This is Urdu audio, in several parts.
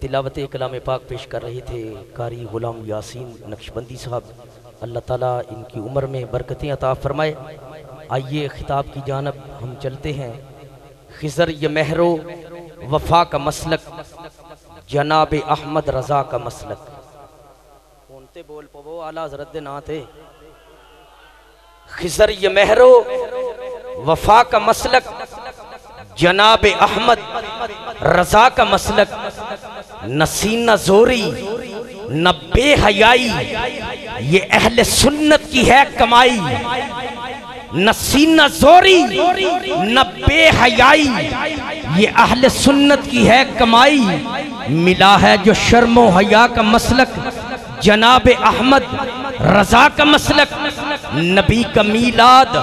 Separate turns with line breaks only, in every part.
تلاوت کلام پاک پیش کر رہے تھے قاری غلام یاسین نقشبندی صاحب، اللہ تعالیٰ ان کی عمر میں برکتیں عطا فرمائے۔ آئیے خطاب کی جانب ہم چلتے ہیں۔ خضر یہ مہرو وفا کا مسلک، جناب احمد رضا کا مسلک۔ کونتے بول پو اعلیٰ حضرت دے نا تے خضر یہ مہرو وفا کا مسلک، جناب احمد رضا کا مسلک۔ نہ سینہ زوری نہ بے حیائی، یہ اہل سنت کی ہے کمائی۔ نہ سینہ زوری نہ بے حیائی، یہ اہل سنت کی ہے کمائی۔ ملا ہے جو شرم و حیا کا مسلک، جناب احمد رضا کا مسلک۔ نبی کا میلاد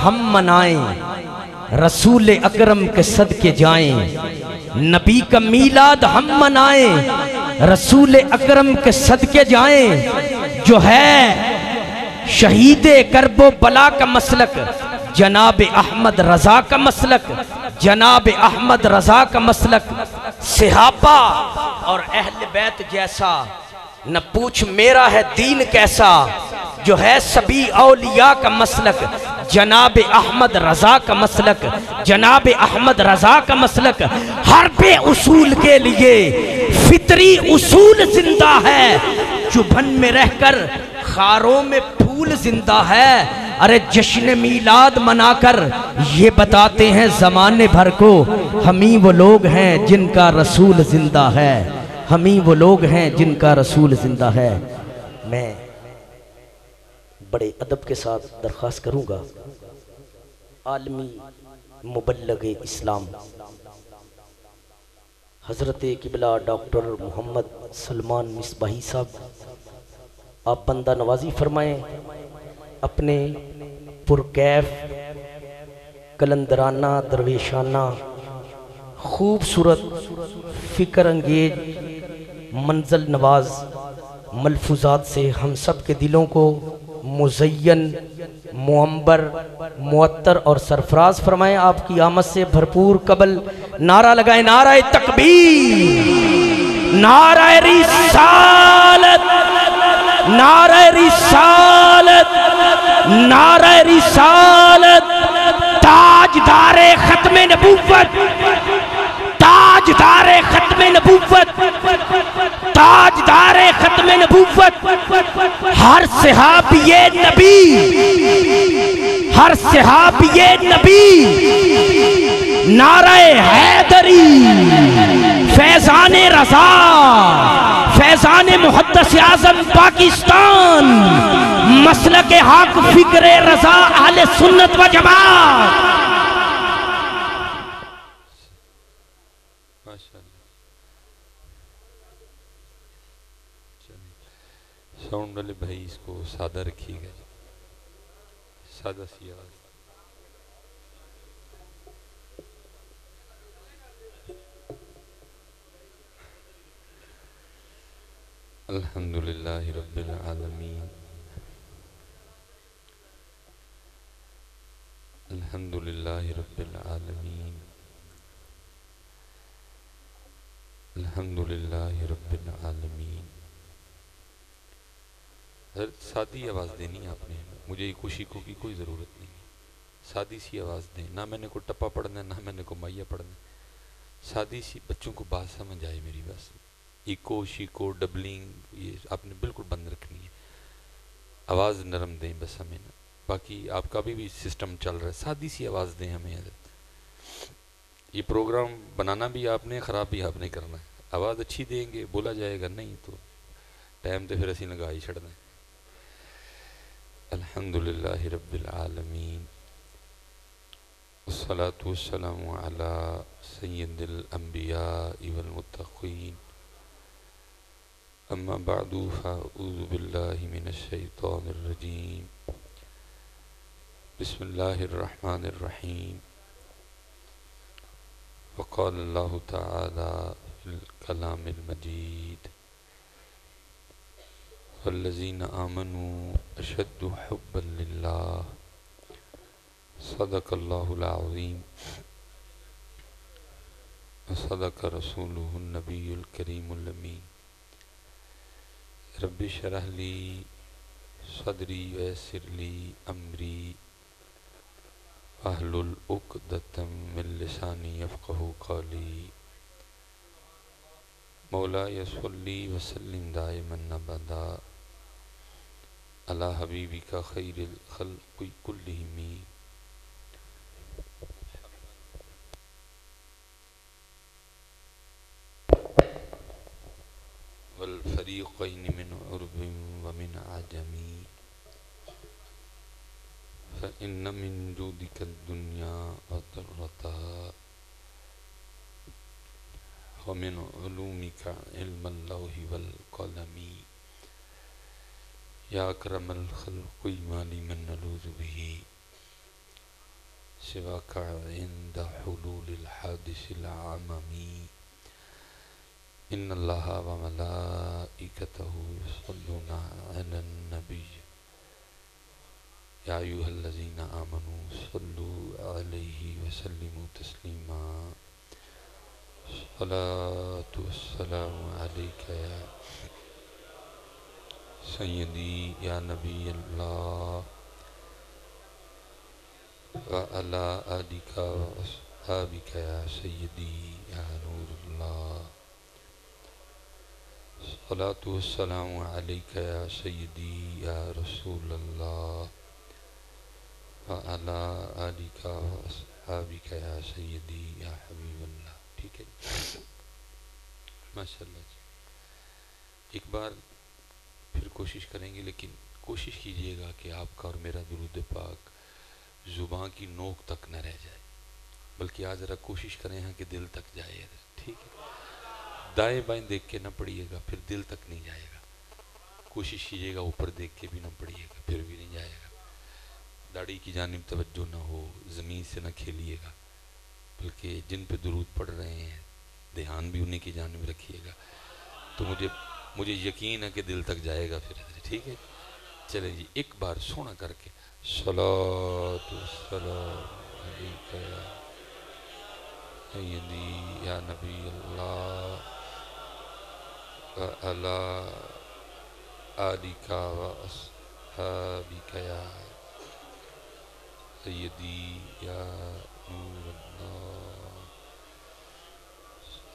ہم منائیں، رسول اکرم کے صدقے جائیں۔ نبی کا میلاد ہم منائیں، رسول اکرم کے صدقے جائیں۔ جو ہے شہید کرب و بلا کا مسلک، جناب احمد رضا کا مسلک، جناب احمد رضا کا مسلک۔ صحابہ اور اہل بیت جیسا نہ پوچھ میرا ہے دین کیسا، جو ہے سبھی اولیاء کا مسلک، جناب احمد رضا کا مسلک، جناب احمد رضا کا مسلک۔ ہر بے اصول کے لیے فطری اصول زندہ ہے، چبھن میں رہ کر خاروں میں پھول زندہ ہے۔ ارے جشن میلاد منا کر یہ بتاتے ہیں زمانے بھر کو، ہمیں وہ لوگ ہیں جن کا رسول زندہ ہے، ہمیں وہ لوگ ہیں جن کا رسول زندہ ہے۔ میں بڑے ادب کے ساتھ درخواست کروں گا عالمی مبلغ اسلام حضرت قبلہ ڈاکٹر محمد سلمان مصباحی صاحب، آپ بندہ نوازی فرمائیں، اپنے پرکیف کلندرانہ درویشانہ خوبصورت فکر انگیز منزل نواز ملفوظات سے ہم سب کے دلوں کو مزین، معمبر، معطر اور سرفراز فرمائیں۔ آپ کی آمد سے بھرپور قبل نعرہ لگائیں، نعرہ تکبیر، نعرہ رسالت، نعرہ رسالت، نعرہ رسالت۔ تاجدار ختم نبوت، تاجدار ختم نبوت، تاجدار ختم نبوت۔ ہر صحابی نبی، ہر صحابی نبی، نعرہ حیدری، فیضان رضا، فیضان محدث اعظم پاکستان، مسلک حق فکر رضا اہل سنت و جماعت۔
ساؤنڈ والے بھائی اس کو سادہ رکھیے گا، سادہ سی آواز۔ الحمدللہ رب العالمین، الحمدللہ رب العالمین، الحمدللہ رب العالمین۔ سادی آواز دینی آپ نے، مجھے خوشی کو کی کوئی ضرورت نہیں، سادی سی آواز دیں، نہ میں نے کو ٹپا پڑھنا ہے نہ میں نے کو مائیا پڑھنا ہے، سادی سی، بچوں کو بات سمجھ آئے میری بس۔ ایکو شیکو ڈبلنگ یہ آپ نے بالکل بند رکھنی ہے، آواز نرم دیں بس ہمیں، باقی آپ کا بھی سسٹم چل رہا ہے، سادی سی آواز دیں ہمیں۔ یہ پروگرام بنانا بھی آپ نے، خراب بھی آپ نے کرنا ہے، آواز اچھی دیں گے بولا جائے گا، نہیں تو ٹائم تو پھر اسی لگا ہی چھڑنا ہے۔ الحمدللہ رب العالمین، والصلاة والسلام علی سید الانبیاء والمتقین، اما بعد فاعوذ باللہ من الشیطان الرجیم، بسم اللہ الرحمن الرحیم۔ وقال اللہ تعالی فی الکلام المجید، والذین آمنوا اشد حبا للہ، صدق اللہ العظیم۔ صدق رسولہ النبی الکریم الامین رب اشرح لی صدری ویسر لی امری واحلل عقدۃ من لسانی یفقہوا قولی مولاي صلی وسلم دائما ابدا علی حبیبک خیر الخلق کلہم والفریقین من عرب ومن عجم فإن من جودك الدنيا وضرتها ومن علومك علم اللوح والقلم يا أكرم الخلق ما لي من نلوذ به سواك عند حلول الحادث العمم إن الله وملائكته يصلون على النبي يا أيها الذين آمنوا صلوا عليه وسلموا تسليما الصلاة والسلام عليك يا سيدي يا نبي الله وعلى آلك وأصحابك يا سيدي يا نور الله الصلاة والسلام عليك يا سيدي يا رسول الله وعلى آلك وأصحابك يا سيدي يا حبيب الله. ٹھیک ہے ماشاءاللہ جی. ایک بار پھر کوشش کریں گے، لیکن کوشش کیجئے گا کہ آپ کا اور میرا درود پاک زبان کی نوک تک نہ رہ جائے، بلکہ آج ذرا کوشش کریں ہاں کہ دل تک جائے. ٹھیک ہے، دائیں بائیں دیکھ کے نہ پڑھیے گا، پھر دل تک نہیں جائے گا. کوشش کیجئے گا اوپر دیکھ کے بھی نہ پڑھیے گا، پھر بھی نہیں جائے گا. داڑھی کی جانب توجہ نہ ہو، زمین سے نہ کھیلیے گا، بلکہ جن پہ درود پڑھ رہے ہیں دھیان بھی انہیں کی جانب رکھیے گا. تو مجھے یقین ہے کہ دل تک جائے گا پھر. ٹھیک ہے، چلیں جی ایک بار سونا کر کے صلاۃ والسلام علیک یا سیدی یا نبی اللہ وعلی آلک واصحابک یا سیدی یا نور اللہ.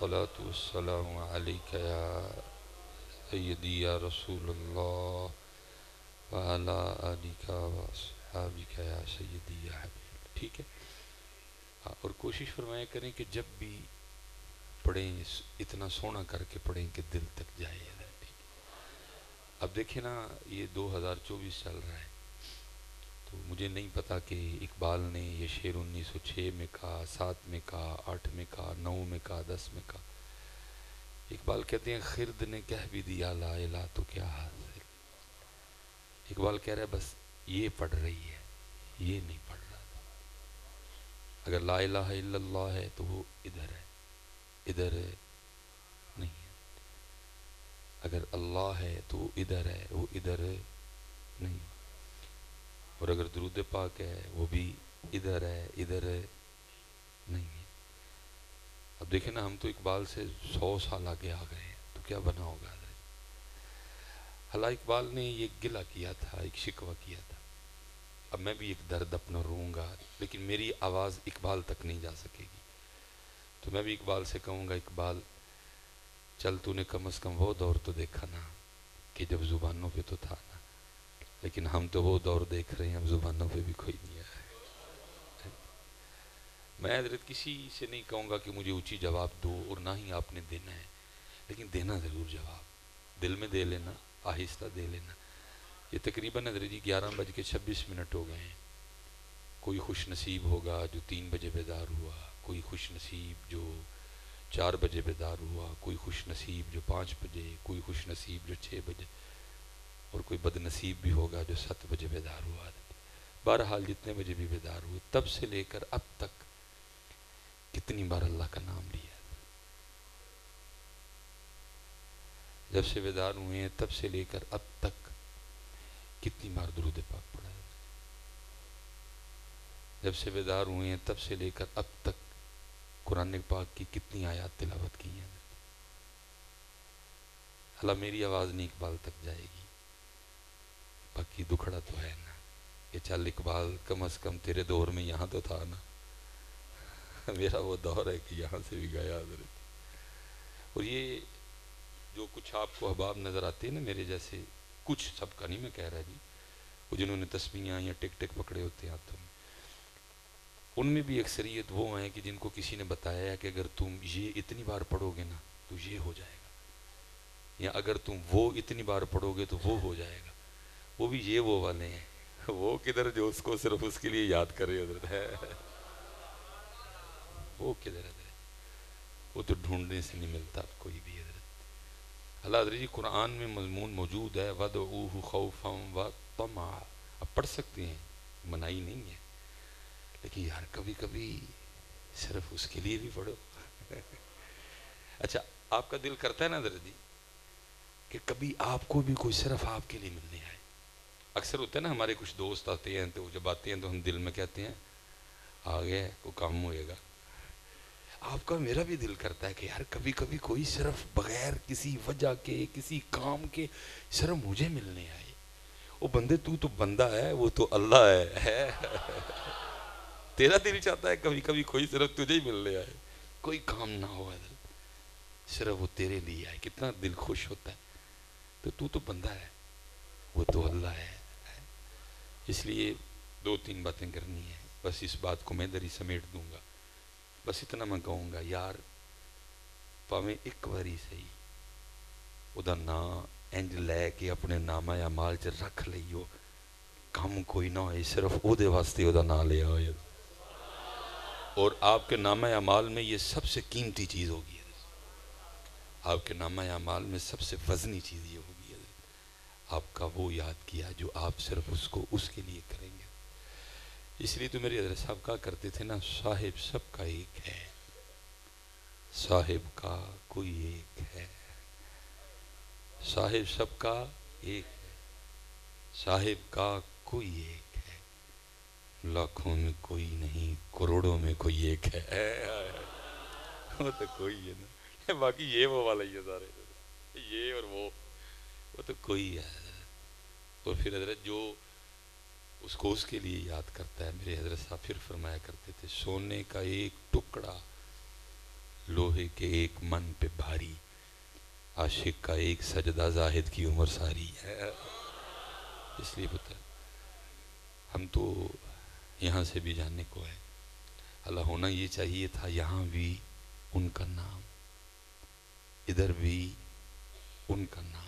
الصلاة والسلام علیک یا سیدی یا رسول اللہ وعلی آلک واصحابک یا سیدی یا حبیب. ٹھیک ہے، اور کوشش فرمایا کریں کہ جب بھی پڑھیں اتنا سونا کر کے پڑھیں کہ دل تک جائے. ٹھیک ہے، اب دیکھیں نا یہ 2024 چل رہا ہے، تو مجھے نہیں پتا کہ اقبال نے یہ شعر 1906 میں کہا، 7 میں کہا، 8 میں کہا، 9 میں کہا، 10 میں کہا. اقبال کہتے ہیں خرد نے کہہ بھی دیا لا الہ تو کیا حاصل. اقبال کہہ رہا ہے بس یہ پڑھ رہی ہے، یہ نہیں پڑھ رہا تھا. اگر لا الہ الا اللہ ہے تو وہ ادھر ہے، ادھر نہیں ہے. اگر اللہ ہے تو وہ ادھر ہے، وہ ادھر نہیں. اور اگر درود پاک ہے وہ بھی ادھر ہے، ادھر نہیں ہے. اب دیکھیں نا ہم تو اقبال سے 100 سال آگے آ گئے ہیں، تو کیا بنا ہوگا. حالانکہ اقبال نے یہ گلہ کیا تھا، ایک شکوہ کیا تھا. اب میں بھی ایک درد اپنا روں گا، لیکن میری آواز اقبال تک نہیں جا سکے گی. تو میں بھی اقبال سے کہوں گا اقبال چل تو نے کم از کم وہ دور تو دیکھا نا کہ جب زبانوں پہ تو تھا نا. لیکن ہم تو وہ دور دیکھ رہے ہیں اب زبانوں پہ بھی کوئی نہیں آیا. میں حضرت کسی سے نہیں کہوں گا کہ مجھے اونچی جواب دو، اور نہ ہی آپ نے دینا ہے، لیکن دینا ضرور جواب. دل میں دے لینا، آہستہ دے لینا. یہ تقریباً حضرت جی 11:26 ہو گئے ہیں. کوئی خوش نصیب ہوگا جو 3 بجے بیدار ہوا، کوئی خوش نصیب جو 4 بجے بیدار ہوا، کوئی خوش نصیب جو 5 بجے، کوئی خوش نصیب جو 6 بجے، اور کوئی بد نصیب بھی ہوگا جو 7 بجے بیدار ہوا. بہرحال جتنے بجے بھی بیدار ہوئے، تب سے لے کر اب تک کتنی بار اللہ کا نام لیا. جب سے بیدار ہوئے ہیں تب سے لے کر اب تک کتنی بار درود پاک پڑھا ہے. جب سے بیدار ہوئے ہیں تب سے لے کر اب تک قرآن پاک کی کتنی آیات تلاوت کی ہیں. اللہ میری آواز نہیں اقبال تک جائے گی، باقی دکھڑا تو ہے نا کہ چل اقبال کم از کم تیرے دور میں یہاں تو تھا نا. میرا وہ دور ہے کہ یہاں سے بھی گیا حضرت. اور یہ جو کچھ آپ کو احباب نظر آتے ہیں نا میرے جیسے، کچھ، سب کا نہیں میں کہہ رہا جی، وہ جنہوں نے تسبیحاں یا ٹک ٹک پکڑے ہوتے ہیں ہاتھوں میں، ان میں بھی اکثریت وہ ہیں کہ جن کو کسی نے بتایا ہے کہ اگر تم یہ اتنی بار پڑھو گے نا تو یہ ہو جائے گا، یا اگر تم وہ اتنی بار پڑھو گے تو وہ ہو جائے گا. وہ بھی یہ وہ والے ہیں، وہ کدھر جو اس کو صرف اس کے لیے یاد کرے حضرت ہے. وہ کدھر ہے؟ وہ تو ڈھونڈنے سے نہیں ملتا کوئی بھی حضرت. اللہ حضرت جی قرآن میں مضمون موجود ہے وَدْعُوهُ خَوْفًا وَطَمَعًا. آپ پڑھ سکتے ہیں، منائی نہیں ہے، لیکن یار کبھی کبھی صرف اس کے لیے بھی پڑھو. اچھا آپ کا دل کرتا ہے نا حضرت جی کہ کبھی آپ کو بھی کوئی صرف آپ کے لیے ملنے آئے. اکثر ہوتا ہے نا ہمارے کچھ دوست آتے ہیں تو جب آتے ہیں تو ہم دل میں کہتے ہیں آ گیا کوئی کام ہوئے گا. آپ کا میرا بھی دل کرتا ہے کہ یار کبھی کبھی کوئی صرف بغیر کسی وجہ کے کسی کام کے صرف مجھے ملنے آئے. وہ بندے تو بندہ ہے، وہ تو اللہ ہے. تیرا دل چاہتا ہے کبھی کبھی کوئی صرف تجھے ہی ملنے آئے، کوئی کام نہ ہو صرف وہ تیرے لیے آئے. کتنا دل خوش ہوتا ہے. تو بندہ ہے، وہ تو اللہ ہے. اس لیے 2-3 باتیں کرنی ہیں، بس اس بات کو میں ادھر ہی سمیٹ دوں گا. بس اتنا میں کہوں گا یار پاویں ایک باری صحیح وہ نام انج لے کے اپنے نامہ اعمال چ رکھ لئیو، کام کوئی نہ ہوئے صرف او دے واسطے وہ نام لیا ہوئے. اور آپ کے نامہ اعمال میں یہ سب سے قیمتی چیز ہوگی. آپ کے نامہ اعمال میں سب سے وزنی چیز یہ ہوگی آپ کا وہ یاد کیا جو آپ صرف اس کو اس کے لیے کریں گے. اس لیے تو میرے حضرت صاحب کہا کرتے تھے نا صاحب سب کا ایک ہے، صاحب کا کوئی ایک ہے. صاحب سب کا ایک ہے، صاحب کا کوئی ایک ہے. لاکھوں میں کوئی نہیں، کروڑوں میں کوئی ایک ہے. وہ تو کوئی ہے نا، باقی یہ وہ والا ہی ہے سارے، یہ اور وہ تو کوئی ہے. اور پھر حضرت جو اس کو اس کے لیے یاد کرتا ہے، میرے حضرت صاحب پھر فرمایا کرتے تھے سونے کا ایک ٹکڑا لوہے کے ایک من پہ بھاری، عاشق کا ایک سجدہ زاہد کی عمر ساری ہے. اس لیے پتہ ہم تو یہاں سے بھی جانے کو ہے. اللہ ہونا یہ چاہیے تھا یہاں بھی ان کا نام، ادھر بھی ان کا نام،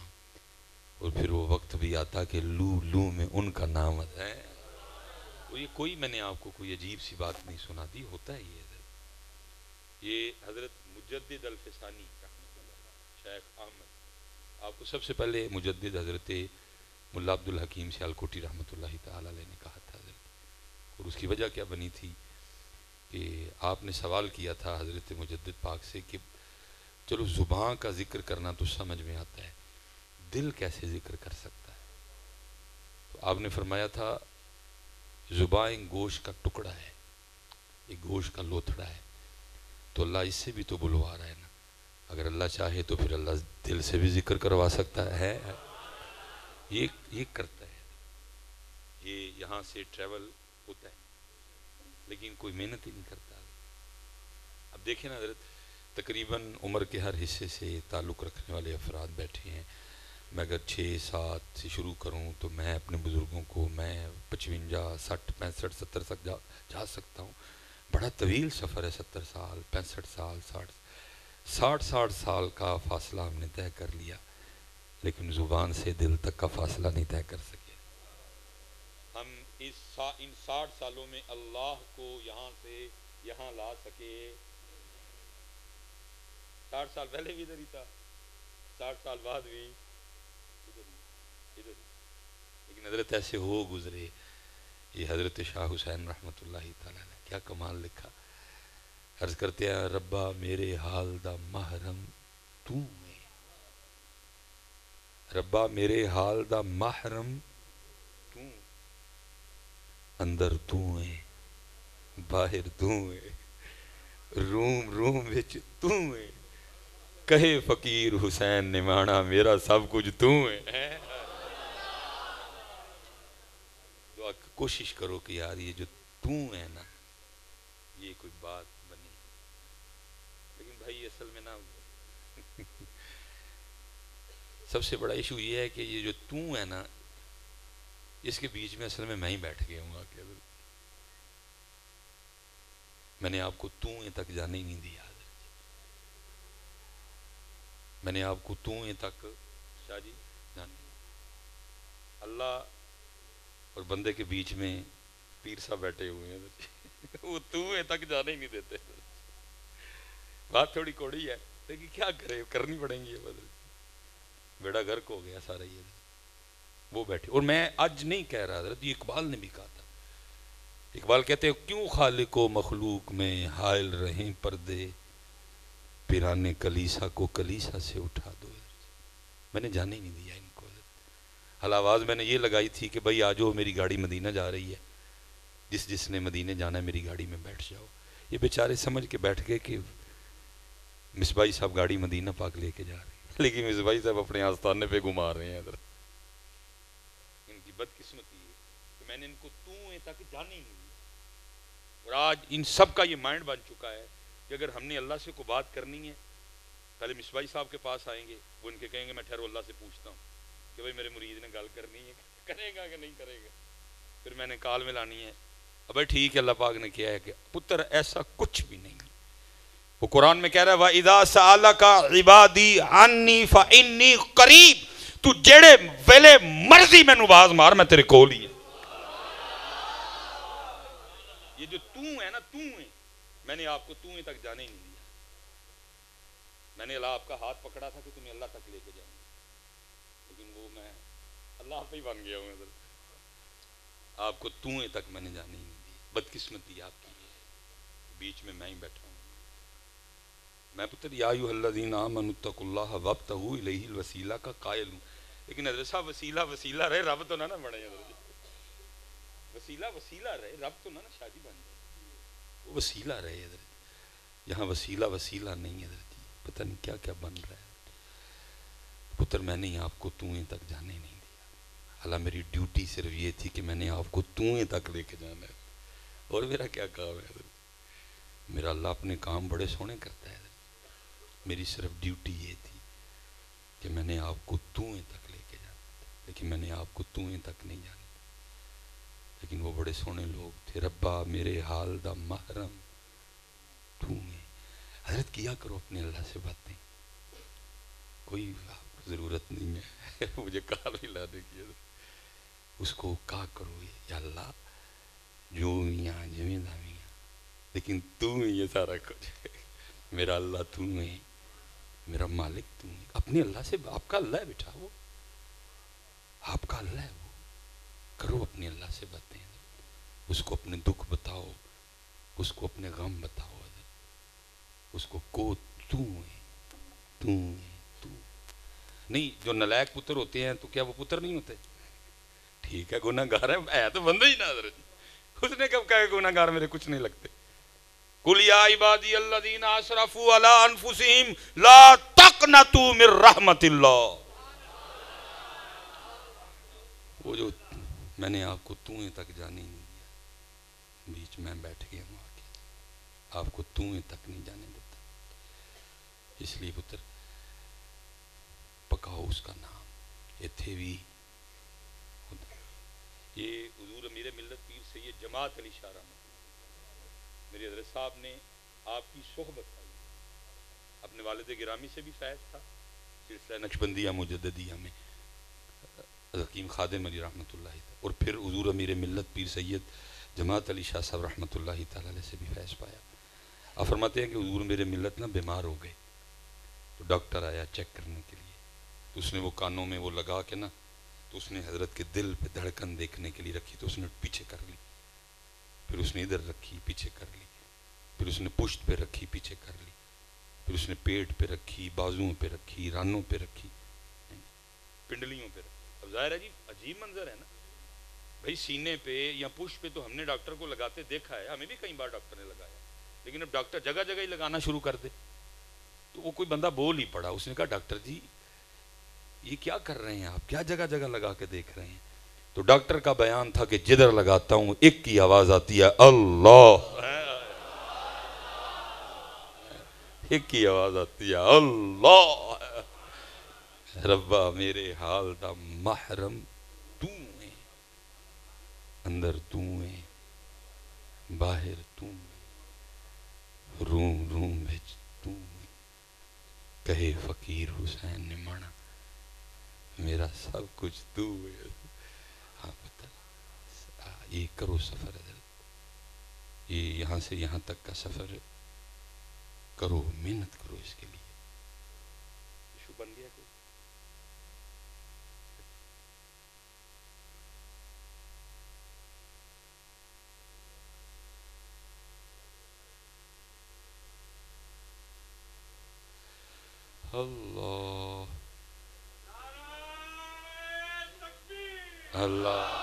اور پھر وہ وقت بھی آتا کہ لو لو میں ان کا نام ہے. یہ کوئی میں نے آپ کو کوئی عجیب سی بات نہیں سنا دی، ہوتا ہے یہ حضرت. یہ حضرت مجدد الفسانی رحمۃ اللہ شیخ احمد، آپ کو سب سے پہلے مجدد حضرت ملا عبد الحکیم سیالکوٹی رحمۃ اللہ تعالی علیہ نے کہا تھا حضرت. اور اس کی وجہ کیا بنی تھی کہ آپ نے سوال کیا تھا حضرت مجدد پاک سے کہ چلو زبان کا ذکر کرنا تو سمجھ میں آتا ہے، دل کیسے ذکر کر سکتا ہے؟ تو آپ نے فرمایا تھا زبان گوشت کا ٹکڑا ہے، ایک گوشت کا لوتھڑا ہے، تو اللہ اس سے بھی تو بلوا رہا ہے نا. اگر اللہ چاہے تو پھر اللہ دل سے بھی ذکر کروا سکتا ہے. یہ کرتا ہے، یہ یہاں سے ٹریول ہوتا ہے لیکن کوئی محنت ہی نہیں کرتا. اب دیکھیں نا حضرت تقریباً عمر کے ہر حصے سے تعلق رکھنے والے افراد بیٹھے ہیں. میں اگر 6-7 سے شروع کروں تو میں اپنے بزرگوں کو میں 55 60 65 70 تک جا سکتا ہوں. بڑا طویل سفر ہے، 70 سال 65 سال 60 سال کا فاصلہ ہم نے طے کر لیا، لیکن زبان سے دل تک کا فاصلہ نہیں طے کر سکے. ہم ان 60 سالوں میں اللہ کو یہاں سے یہاں لا سکے. 60 سال پہلے بھی ادھر ہی تھا، 60 سال بعد بھی ادھر ہی. لیکن حضرت ایسے ہو گزرے. یہ حضرت شاہ حسین رحمۃ اللہ تعالی نے کیا کمال لکھا. عرض کرتے ہیں ربا میرے حال دا محرم تو ہے، ربا میرے حال دا محرم تو، اندر تو ہے باہر تو ہے، روم روم وچ تو ہے، کہے فقیر حسین نمانا میرا سب کچھ تو ہے۔ دعا کوشش کرو کہ یار یہ جو تو ہے نا یہ کوئی بات بنی، لیکن بھائی اصل میں نا سب سے بڑا ایشو یہ ہے کہ یہ جو تو ہے نا اس کے بیچ میں اصل میں ہی بیٹھ گیا ہوں آکے۔ میں نے آپ کو تو تک جانے ہی نہیں دیا، میں نے آپ کو تو تک شاہ جی جانے، اللہ اور بندے کے بیچ میں پیر صاحب بیٹھے ہوئے ہیں وہ تو تک جانے ہی نہیں دیتے۔ بات تھوڑی کوڑی ہے لیکن کیا کرے، کرنی پڑیں گی، بیڑا گھر کو ہو گیا سارا یہ۔ وہ بیٹھے، اور میں آج نہیں کہہ رہا حضرت، یہ اقبال نے بھی کہا تھا۔ اقبال کہتے ہیں کیوں خالق و مخلوق میں حائل رہیں پردے، پیرانے کلیسا کو کلیسا سے اٹھا دو۔ میں نے جانے ہی نہیں دیا ان کو، حال آواز میں نے یہ لگائی تھی کہ بھائی آجو میری گاڑی مدینہ جا رہی ہے، جس نے مدینہ جانا ہے میری گاڑی میں بیٹھ جاؤ۔ یہ بیچارے سمجھ کے بیٹھ گئے کہ مصباحی صاحب گاڑی مدینہ پاک لے کے جا رہے ہیں، لیکن مصباحی صاحب اپنے آستانے پہ گھما رہے ہیں ادھر۔ ان کی بدقسمتی ہے کہ میں نے ان کو تو تک جانے ہی نہیں دیا، اور آج ان سب کا یہ مائنڈ بن چکا ہے کہ اگر ہم نے اللہ سے کوئی بات کرنی ہے پہلے مصباحی صاحب کے پاس آئیں گے، وہ ان کے کہیں گے میں ٹھہرو اللہ سے پوچھتا ہوں کہ بھائی میرے مرید نے گل کرنی ہے، کرے گا کہ نہیں کرے گا، پھر میں نے کال میں لانی ہے۔ اب ٹھیک ہے اللہ پاک نے کیا ہے کہ پتر ایسا کچھ بھی نہیں، وہ قرآن میں کہہ رہا ہے وَإِذَا سَأَلَكَ عِبَادِي عَنِّي فَإِنِّي قَرِيب، تو جیڑے ویلے مرضی میں نواز مار میں تیرے کول ہی ہے۔ یہ جو تو ہے نا تو ہے، میں نے آپ کو تو تک جانے ہی نہیں دیا، میں نے اللہ آپ کا ہاتھ پکڑا تھا کہ تمہیں اللہ تک لے کے جاؤں، لیکن وہ میں اللہ پہ ہی بن گیا ہوں، آپ کو تو تک میں نے جانے ہی نہیں دی۔ بدقسمتی آپ کی ہے، بیچ میں ہی بیٹھا ہوں۔ میں پتر یا ایھا الذین آمنوا اتقوا اللہ وابتغوا الیہ الوسیلہ کا قائل ہوں، لیکن حضرت صاحب وسیلہ رہے، رب تو نہ بنے، حضرت وسیلہ رہے، رب تو نہ شادی بن جائے، وہ وسیلہ رہے حضرت، یہاں وسیلہ نہیں حضرت، پتہ نہیں کیا کیا بن رہا ہے۔ پتر میں نے آپ کو تو تک جانے نہیں دیا، حالانکہ میری ڈیوٹی صرف یہ تھی کہ میں نے آپ کو تو تک لے کے جانا ہے، اور میرا کیا کام ہے حضرت؟ میرا اللہ اپنے کام بڑے سونے کرتا ہے، میری صرف ڈیوٹی یہ تھی کہ میں نے آپ کو تو تک لے کے جانا تھا، لیکن میں نے آپ کو تو تک نہیں جانا، لیکن وہ بڑے سونے لوگ تھے۔ ربا میرے حال دا محرم تو ہے۔ حضرت کیا کرو اپنے اللہ سے باتیں، کوئی ضرورت نہیں ہے مجھے کار بھی لانے کی، اس کو کہا کرو یا اللہ جو میاں جویں دا میاں، لیکن تو ہی یہ سارا کچھ، میرا اللہ تو ہے، میرا مالک تو ہے۔ اپنے اللہ سے، آپ کا اللہ ہے بیٹا، وہ آپ کا اللہ ہے، وہ کرو اپنے اللہ سے باتیں، اس کو اپنے دکھ بتاؤ، اس کو اپنے غم بتاؤ، اس کو تو ہے، تو ہے، تو نہیں۔ جو نلائق پتر ہوتے ہیں تو کیا وہ پتر نہیں ہوتے؟ ٹھیک ہے گناہ گار ہے تو بندہ ہی نہ حضرت، اس نے کب کہا کہ گناہ گار میرے کچھ نہیں لگتے؟ قُلْ يَا عِبَادِيَ الَّذِينَ أَسْرَفُوا عَلَىٰ أَنفُسِهِمْ لَا تَقْنَطُوا مِن رَحْمَةِ اللَّهِ۔ وہ جو میں نے آپ کو تو تک جانے نہیں دیا، بیچ میں بیٹھ گیا ہوں آکے، آپ کو تو تک نہیں جانے دیتا، اس لیے پتر پکاؤ اس کا نام۔ ایتھے بھی یہ حضور امیر ملت پیر سید جماعت علی شاہ رحمۃ میرے حضرت صاحب نے آپ کی صحبت پائی، اپنے والد گرامی سے بھی فیض تھا، سلسلہ نقشبندیہ مجددیہ میں حکیم خادم علی رحمۃ اللہ تھا، اور پھر حضور امیر ملت پیر سید جماعت علی شاہ صاحب رحمۃ اللہ تعالی علیہ سے بھی فیض پایا۔ آپ فرماتے ہیں کہ حضور امیر ملت نہ بیمار ہو گئے، تو ڈاکٹر آیا چیک کرنے کے لیے، تو اس نے وہ کانوں میں وہ لگا کے نا، تو اس نے حضرت کے دل پہ دھڑکن دیکھنے کے لیے رکھی، تو اس نے پیچھے کر لی، پھر اس نے ادھر رکھی پیچھے کر لی، پھر اس نے پشت پہ رکھی پیچھے کر لی، پھر اس نے پیٹ پہ رکھی، بازوؤں پہ رکھی، رانوں پہ رکھی، پنڈلیوں پہ رکھی۔ اب ظاہر ہے جی عجیب منظر ہے نا بھائی، سینے پہ یا پشت پہ تو ہم نے ڈاکٹر کو لگاتے دیکھا ہے، ہمیں بھی کئی بار ڈاکٹر نے لگایا، لیکن اب ڈاکٹر جگہ جگہ ہی لگانا شروع کر دے تو وہ کوئی بندہ بول ہی پڑا, اس نے کہا ڈاکٹر جی یہ کیا کر رہے ہیں آپ, کیا جگہ جگہ لگا کے دیکھ رہے ہیں؟ تو ڈاکٹر کا بیان تھا کہ جدھر لگاتا ہوں ایک کی آواز آتی ہے اللہ, ایک کی آواز آتی ہے اللہ. ربا میرے حال دا محرم تو ہے, اندر تو ہے باہر تو ہے, روم روم وچ تو ہے, کہے فقیر حسین نے مانا میرا سب کچھ تو ہے. ہاں پتہ یہ کرو سفر حضرت, یہ یہاں سے یہاں تک کا سفر کرو, محنت کرو اس کے لیے. ایشو بن گیا کوئی؟ اللہ اللہ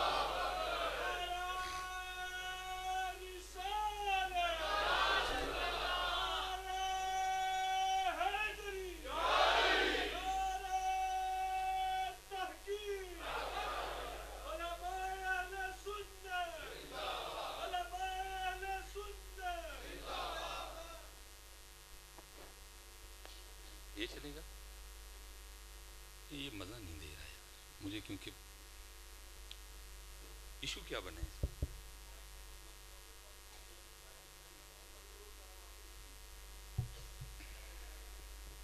یہ چلے گا. یہ مزہ نہیں دے رہا یار مجھے, کیونکہ ایشو کیا بنے اس میں؟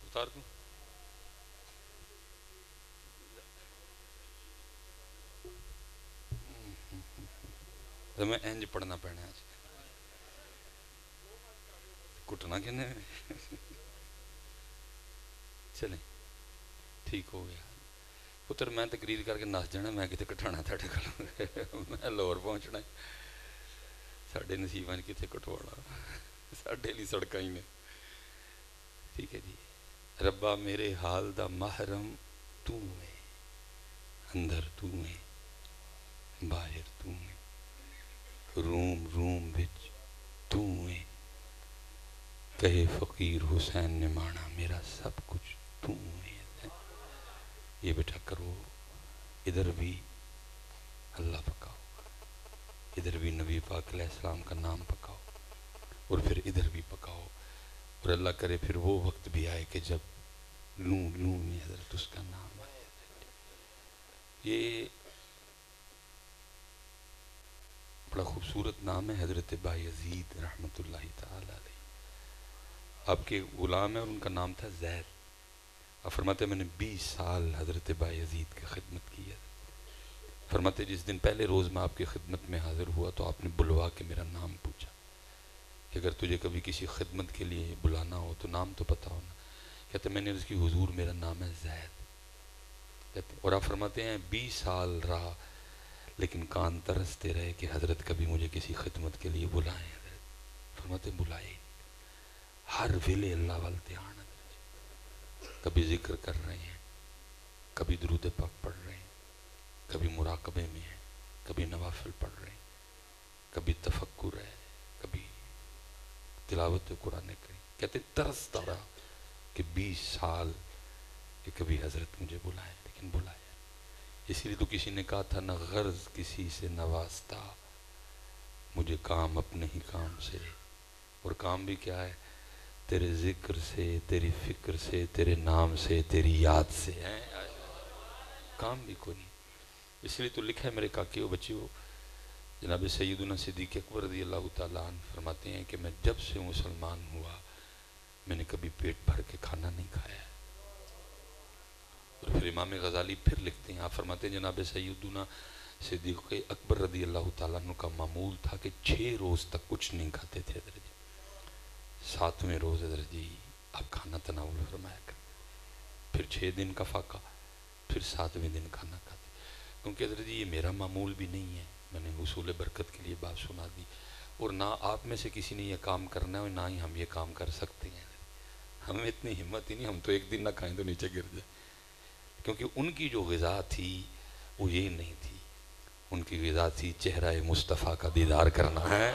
اتار دوں تو میں انج پڑھنا پڑنا ہے, کٹنا کہنے چلیں ٹھیک ہو گیا. پتر میں تقریر کر کے نس جانا, میں کتے کٹھانا تھے میں لاہور پہنچنا, ساڈے نصیباں کتے کٹوانا, ساڈے لیے سڑکاں ہی نے. ٹھیک ہے جی. ربا میرے حال دا محرم تو ہے, اندر تو ہے باہر تو ہے, روم روم بچ تو ہے, کہے فقیر حسین نے مانا میرا سب کچھ تو ہے. یہ بیٹا کرو, ادھر بھی اللہ پکاؤ, ادھر بھی نبی پاک علیہ السلام کا نام پکاؤ, اور پھر ادھر بھی پکاؤ, اور اللہ کرے پھر وہ وقت بھی آئے کہ جب لوں لوں میں حضرت اس کا نام آئے. یہ بڑا خوبصورت نام ہے حضرت بایزید رحمۃ اللہ تعالی علیہ. آپ کے غلام ہیں اور ان کا نام تھا زید. آپ فرماتے میں نے 20 سال حضرت بایزید کی خدمت کی ہے. فرماتے جس دن پہلے روز میں آپ کی خدمت میں حاضر ہوا تو آپ نے بلوا کے میرا نام پوچھا کہ اگر تجھے کبھی کسی خدمت کے لیے بلانا ہو تو نام تو پتا ہونا. کہتے میں نے اس کی حضور میرا نام ہے زید. کہتے اور آپ فرماتے ہیں 20 سال رہا لیکن کان ترستے رہے کہ حضرت کبھی مجھے کسی خدمت کے لیے بلائیں. حضرت فرماتے بلائے, ہر ویلے اللہ والتے آنا, کبھی ذکر کر رہے ہیں, کبھی درود پاک پڑھ رہے ہیں, کبھی مراقبے میں ہیں, کبھی نوافل پڑھ رہے ہیں, کبھی تفکر ہے, کبھی تلاوت قرآن کریم. کہتے ترستا رہا کہ 20 سال کہ کبھی حضرت مجھے بلائیں, لیکن بلایا. اسی لیے تو کسی نے کہا تھا نہ غرض کسی سے نوازتا, مجھے کام اپنے ہی کام سے, اور کام بھی کیا ہے تیرے ذکر سے, تیری فکر سے, تیرے نام سے, تیری یاد سے ہے, کام بھی کوئی نہیں. اس لیے تو لکھا ہے میرے کاکیوں بچیوں, جناب سیدنا صدیق اکبر رضی اللہ تعالیٰ عنہ فرماتے ہیں کہ میں جب سے مسلمان ہوا میں نے کبھی پیٹ بھر کے کھانا نہیں کھایا. اور پھر امام غزالی پھر لکھتے ہیں, آپ فرماتے ہیں جناب سیدنا صدیق اکبر رضی اللہ تعالیٰ عنہ کا معمول تھا کہ 6 روز تک کچھ نہیں کھاتے تھے حضرت جی. 7ویں روز حضرت جی آپ کھانا تناول فرمایا کریں, پھر 6 دن کا فاقہ, پھر 7ویں دن کھانا کھاتے. کیونکہ حضرت جی یہ میرا معمول بھی نہیں ہے, میں نے حصول برکت کے لیے بات سنا دی, اور نہ آپ میں سے کسی نے یہ کام کرنا ہے اور نہ ہی ہم یہ کام کر سکتے ہیں. ہمیں اتنی ہمت ہی نہیں, ہم تو ایک دن نہ کھائیں تو نیچے گر جائیں. کیونکہ ان کی جو غذا تھی وہ یہ نہیں تھی, ان کی غذا تھی چہرہ مصطفیٰ کا دیدار کرنا ہے.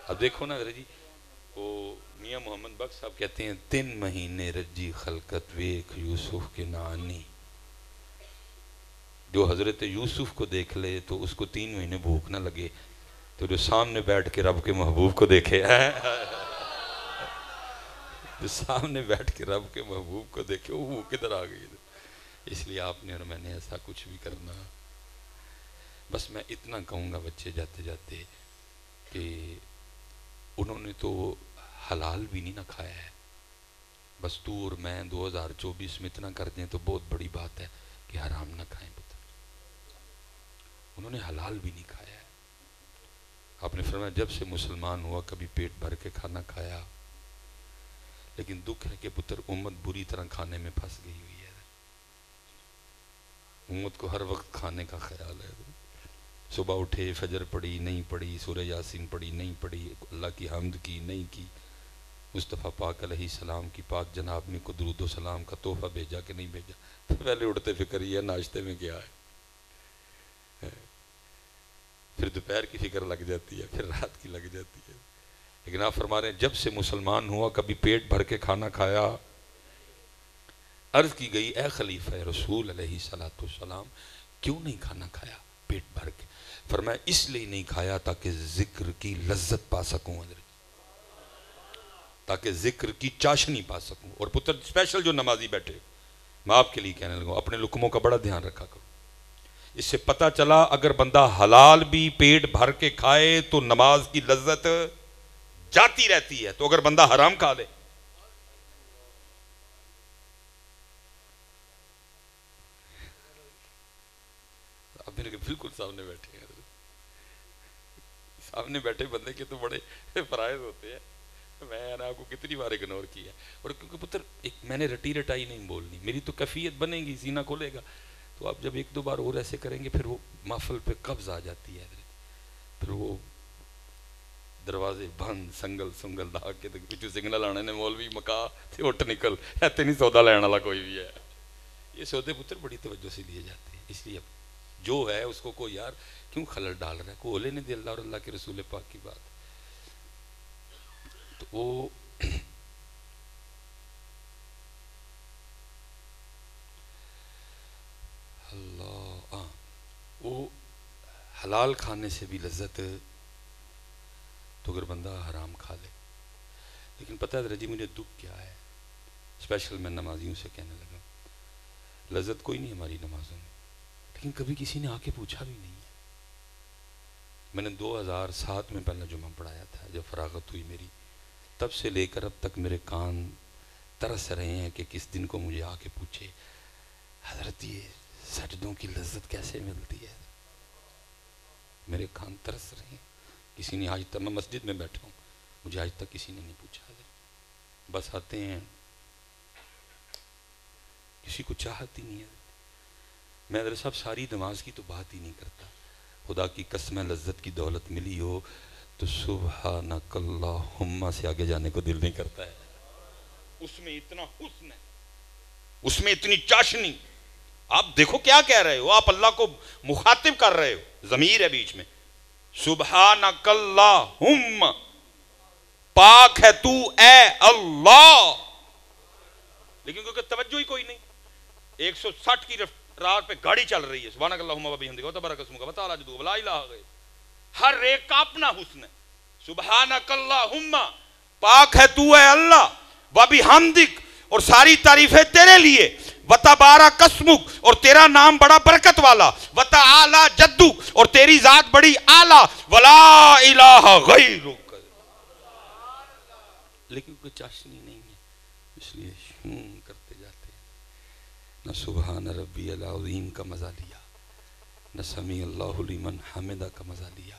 اب دیکھو نا حضرت جی، وہ میاں محمد بخش صاحب کہتے ہیں 3 مہینے رجی خلقت ویکھ یوسف کے نانی، جو حضرت یوسف کو دیکھ لے تو اس کو 3 مہینے بھوک نہ لگے، تو جو سامنے بیٹھ کے رب کے محبوب کو دیکھے جو سامنے بیٹھ کے رب کے محبوب کو دیکھے وہ کدھر آ گئی. اس لیے آپ نے اور میں نے ایسا کچھ بھی کرنا. بس میں اتنا کہوں گا بچے جاتے جاتے کہ انہوں نے تو حلال بھی نہیں نہ کھایا ہے. بس تو اور میں 2024 میں اتنا کر دیں تو بہت بڑی بات ہے کہ حرام نہ کھائیں پتر. انہوں نے حلال بھی نہیں کھایا ہے. آپ نے فرمایا جب سے مسلمان ہوا کبھی پیٹ بھر کے کھانا کھایا، لیکن دکھ ہے کہ پتر امت بری طرح کھانے میں پھنس گئی ہوئی ہے. امت کو ہر وقت کھانے کا خیال ہے. صبح اٹھے فجر پڑھی نہیں پڑھی، سورہ یاسین پڑھی نہیں پڑھی، اللہ کی حمد کی نہیں کی، مصطفیٰ پاک علیہ السلام کی پاک جناب نے کو درود و سلام کا تحفہ بھیجا کہ نہیں بھیجا. پہلے اٹھتے فکر یہ ناشتے میں کیا ہے، پھر دوپہر کی فکر لگ جاتی ہے، پھر رات کی لگ جاتی ہے. لیکن آپ فرما رہے ہیں جب سے مسلمان ہوا کبھی پیٹ بھر کے کھانا کھایا. عرض کی گئی اے خلیفہ رسول علیہ السلام کیوں نہیں کھانا کھایا پیٹ بھر کے؟ فرمایا اس لیے نہیں کھایا تاکہ ذکر کی لذت پا سکوں حضرت، تاکہ ذکر کی چاشنی پا سکوں. اور پتر اسپیشل جو نمازی بیٹھے، میں آپ کے لیے کہنے لگا اپنے لقموں کا بڑا دھیان رکھا کرو. اس سے پتہ چلا اگر بندہ حلال بھی پیٹ بھر کے کھائے تو نماز کی لذت جاتی رہتی ہے، تو اگر بندہ حرام کھا لے. اب میرے کے بالکل سامنے بیٹھے ہیں، سامنے بیٹھے بندے کے تو بڑے فرائض ہوتے ہیں. میں نے آپ کو کتنی بار اگنور کیا. اور کیونکہ پتر ایک میں نے رٹی رٹائی نہیں بولنی، میری تو کیفیت بنے گی، سینہ کھولے گا. تو آپ جب 1-2 بار اور ایسے کریں گے پھر وہ محفل پہ قبض آ جاتی ہے. پھر وہ دروازے بند سنگل سنگل دا کے پچھو سگنل آنے نے مولوی مکا تے اٹھ نکل ایتے نہیں سودا لینے والا کوئی بھی ہے. یہ سودے پتر بڑی توجہ سے لیے جاتے ہیں. اس لیے جو ہے اس کو کوئی یار کیوں خلل ڈال رہا ہے، کوئی اولے نہیں دے اللہ اور اللہ کے رسول پاک کی بات. تو وہ اللہ وہ حلال کھانے سے بھی لذت تو اگر بندہ حرام کھا لے. لیکن پتہ ہے رجی مجھے دکھ کیا ہے، اسپیشل میں نمازیوں سے کہنے لگا لذت کوئی نہیں ہماری نمازوں میں، لیکن کبھی کسی نے آ کے پوچھا بھی نہیں ہے. میں نے 2007 میں پہلا جمعہ پڑھایا تھا جب فراغت ہوئی میری، تب سے لے کر اب تک میرے کان ترس رہے ہیں کہ کس دن کو مجھے آ کے پوچھے حضرت یہ سجدوں کی لذت کیسے ملتی ہے. میرے کان ترس رہے ہیں. کسی نے آج تک، میں مسجد میں بیٹھا ہوں، مجھے آج تک کسی نے نہیں پوچھا. بس آتے ہیں، کسی کو چاہت ہی نہیں ہے. میں حضرت صاحب ساری نماز کی تو بات ہی نہیں کرتا. خدا کی قسم لذت کی دولت ملی ہو تو سبحانک اللہم سے آگے جانے کو دل نہیں کرتا ہے. اس میں اتنا حسن ہے، اس میں اتنی چاشنی. آپ دیکھو کیا کہہ رہے ہو، آپ اللہ کو مخاطب کر رہے ہو، ضمیر ہے بیچ میں. سبحانک اللہم، پاک ہے تو اے اللہ. لیکن کیونکہ توجہ ہی کوئی نہیں. 160 کی رفتار پہ گاڑی چل رہی ہے. سبحانک اللہم و بحمدک و تبارک اسمک و تعالی جدک لا الہ غیرک. ہر ایک کا اپنا حسن ہے. سبحانک اللہم، پاک ہے تو اے اللہ، و بحمدک، اور ساری تعریفیں تیرے لیے، و تبارک اسمک، اور تیرا نام بڑا برکت والا، و تعالی جدک، اور تیری ذات بڑی اعلیٰ، ولا الہ غیرک. لیکن کوئی چاشنی نہیں ہے، اس لیے کرتے جاتے ہیں. نہ سبحان ربی العظیم کا مزہ لیا، نہ سمیع اللہ لمن حمدہ کا مزہ لیا،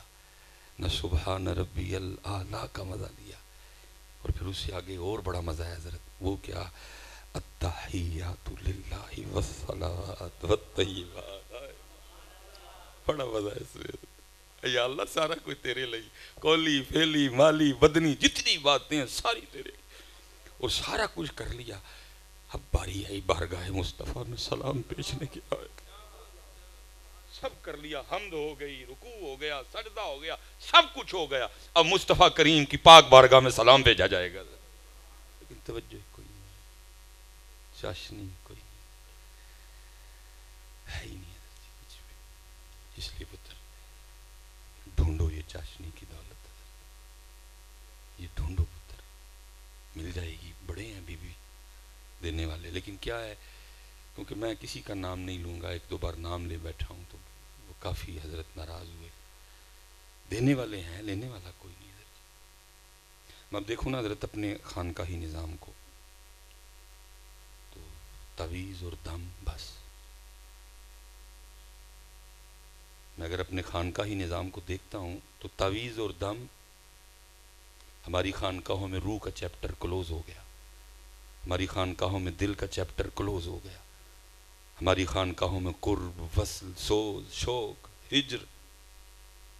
نہ سبحان ربی الاعلیٰ کا مزہ لیا. اور پھر اس سے آگے اور بڑا مزہ ہے حضرت. وہ کیا؟ التحیات للہ والصلاۃ والطیبات. بڑا مزہ ہے اس میں. یا اللہ سارا کوئی تیرے لئی، قولی فعلی مالی بدنی جتنی باتیں ہیں ساری تیرے، اور سارا کچھ کر لیا. اب باری آئی بارگاہ مصطفیٰ میں سلام پیشنے کی. سب کر لیا، حمد ہو گئی، رکوع ہو گیا، سجدہ ہو گیا، سب کچھ ہو گیا، اب مصطفیٰ کریم کی پاک بارگاہ میں سلام بھیجا جائے گا، لیکن توجہ کوئی نہیں، چاشنی کوئی نہیں ہے ہی نہیں کچھ بھی۔ اس لیے پتر ڈھونڈو یہ چاشنی کی دولت، یہ ڈھونڈو پتر، مل جائے گی۔ بڑے ہیں بی بی دینے والے، لیکن کیا ہے، کیونکہ میں کسی کا نام نہیں لوں گا، ایک دو بار نام لے بیٹھا ہوں تو وہ کافی حضرت ناراض ہوئے۔ دینے والے ہیں، لینے والا کوئی نہیں حضرت۔ میں اب دیکھوں نا حضرت اپنے خانقاہی نظام کو، تو تعویذ اور دم بس۔ میں اگر اپنے خانقاہی نظام کو دیکھتا ہوں تو تعویذ اور دم، ہماری خانقاہوں میں روح کا چیپٹر کلوز ہو گیا، ہماری خانقاہوں میں دل کا چیپٹر کلوز ہو گیا، ہماری خانقاہوں میں قرب، وصل، سوز، شوق، ہجر،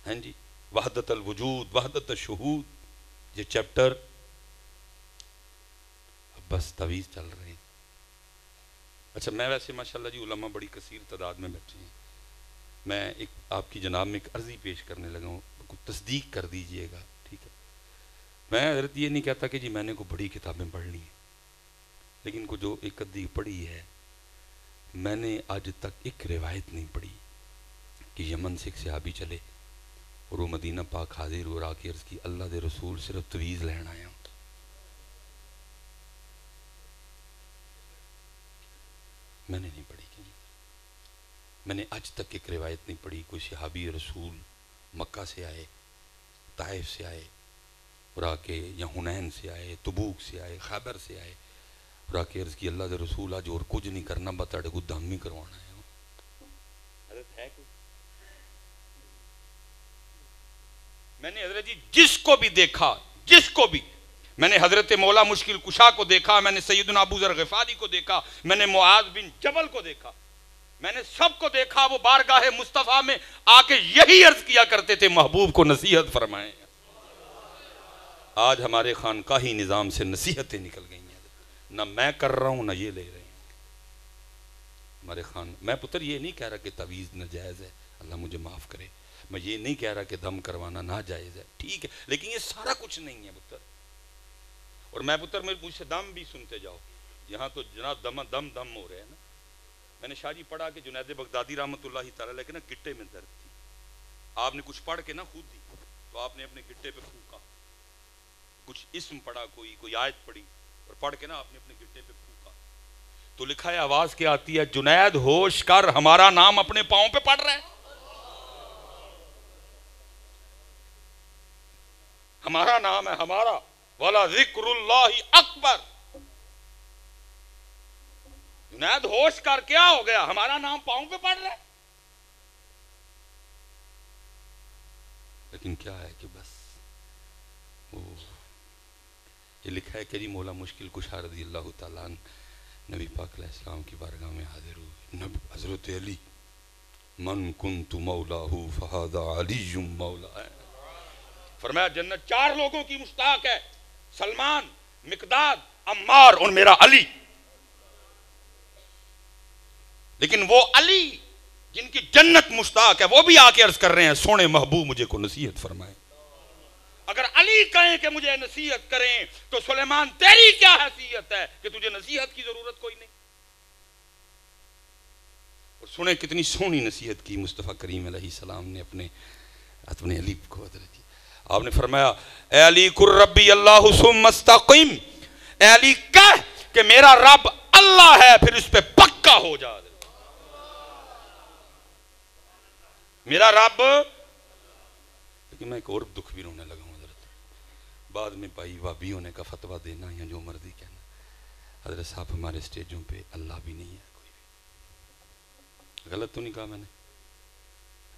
ہیں جی، وحدت الوجود، وحدت الشہود، یہ چیپٹر اب بس تعویذ چل رہے ہیں۔ اچھا، میں ویسے ماشاءاللہ جی علماء بڑی کثیر تعداد میں بیٹھے ہیں، میں ایک آپ کی جناب میں ایک عرضی پیش کرنے لگا ہوں، کوئی تصدیق کر دیجئے گا، ٹھیک ہے؟ میں حضرت یہ نہیں کہتا کہ جی میں نے کوئی بڑی کتابیں پڑھ لی ہیں، لیکن کو جو ایک ادی پڑھی ہے، میں نے آج تک ایک روایت نہیں پڑھی کہ یمن سے ایک صحابی چلے اور وہ مدینہ پاک حاضر ہو، آ کے عرض کی اللہ دے رسول صرف تعویذ لین آیا ہوں۔ میں نے نہیں پڑھی کہیں، میں نے آج تک ایک روایت نہیں پڑھی کوئی صحابی رسول مکہ سے آئے، طائف سے آئے اور آ کے، یا حنین سے آئے، تبوک سے آئے، خیبر سے آئے اور آ کے عرض کی اللہ دے رسول آج اور کچھ نہیں کرنا، بتاڑے کو دم ہی کروانا ہے۔ حضرت ہے کوئی؟ میں نے حضرت جی جس کو بھی دیکھا، جس کو بھی، میں نے حضرت مولا مشکل کشا کو دیکھا، میں نے سیدنا ابو ذر غفاری کو دیکھا، میں نے معاذ بن جبل کو دیکھا، میں نے سب کو دیکھا، وہ بارگاہ مصطفیٰ میں آ کے یہی عرض کیا کرتے تھے محبوب کو نصیحت فرمائیں۔ آج ہمارے خانقاہی نظام سے نصیحتیں نکل گئی ہیں، نہ میں کر رہا ہوں نہ یہ لے رہے ہیں ہمارے خان۔ میں پتر یہ نہیں کہہ رہا کہ تعویذ ناجائز ہے، اللہ مجھے معاف کرے، میں یہ نہیں کہہ رہا کہ دم کروانا ناجائز ہے، ٹھیک ہے، لیکن یہ سارا کچھ نہیں ہے پتر۔ اور میں پتر مجھ سے دم بھی سنتے جاؤ، یہاں تو جناب دم ہو رہے ہیں نا۔ میں نے شاہ جی پڑھا کہ جنید بغدادی رحمۃ اللہ تعالیٰ علیہ کے نا گٹے میں درد تھی، آپ نے کچھ پڑھ کے نا خود دی تو آپ نے اپنے گٹے پہ پھونکا، کچھ اسم پڑھا، کوئی آیت پڑھی اور پڑھ کے نا آپ نے اپنے گٹے پہ پھونکا، تو لکھا ہے آواز کیا آتی ہے، جنید ہوش کر ہمارا نام اپنے پاؤں پہ پڑھ رہا ہے، ہمارا نام ہے ہمارا، وَلَا ذِكْرُ اللَّهِ اکبر۔ جنید ہوش کر، کیا ہو گیا، ہمارا نام پاؤں پہ پڑھ رہا ہے۔ لیکن کیا ہے کہ بس یہ لکھا ہے کہ جی مولا مشکل کشا رضی اللہ تعالیٰ عنہ نبی پاک علیہ السلام کی بارگاہ میں حاضر ہوئے، حضرت علی، من کنت مولاہ فہذا علی مولا ہے، فرمایا جنت چار لوگوں کی مشتاق ہے، سلمان، مقداد، عمار اور میرا علی۔ لیکن وہ علی جن کی جنت مشتاق ہے وہ بھی آ کے عرض کر رہے ہیں سونے محبوب مجھے کو نصیحت فرمائے۔ اگر علی کہیں کہ مجھے نصیحت کریں تو سلیمان تیری کیا حیثیت ہے کہ تجھے نصیحت کی ضرورت کوئی نہیں۔ اور سنیں کتنی سونی نصیحت کی مصطفیٰ کریم علیہ السلام نے اپنے علی کو حضرت جی۔ آپ نے فرمایا اے علی قر ربی اللہ ثم استقم، اے علی کہہ کہ میرا رب اللہ ہے پھر اس پہ پکا ہو جا، میرا رب۔ لیکن میں ایک اور دکھ بھی رونے لگا ہوں حضرت، بعد میں پائی وابی ہونے کا فتویٰ دینا یا جو مرضی کہنا، حضرت صاحب ہمارے سٹیجوں پہ اللہ بھی نہیں ہے، کوئی بھی غلط تو نہیں کہا میں نے،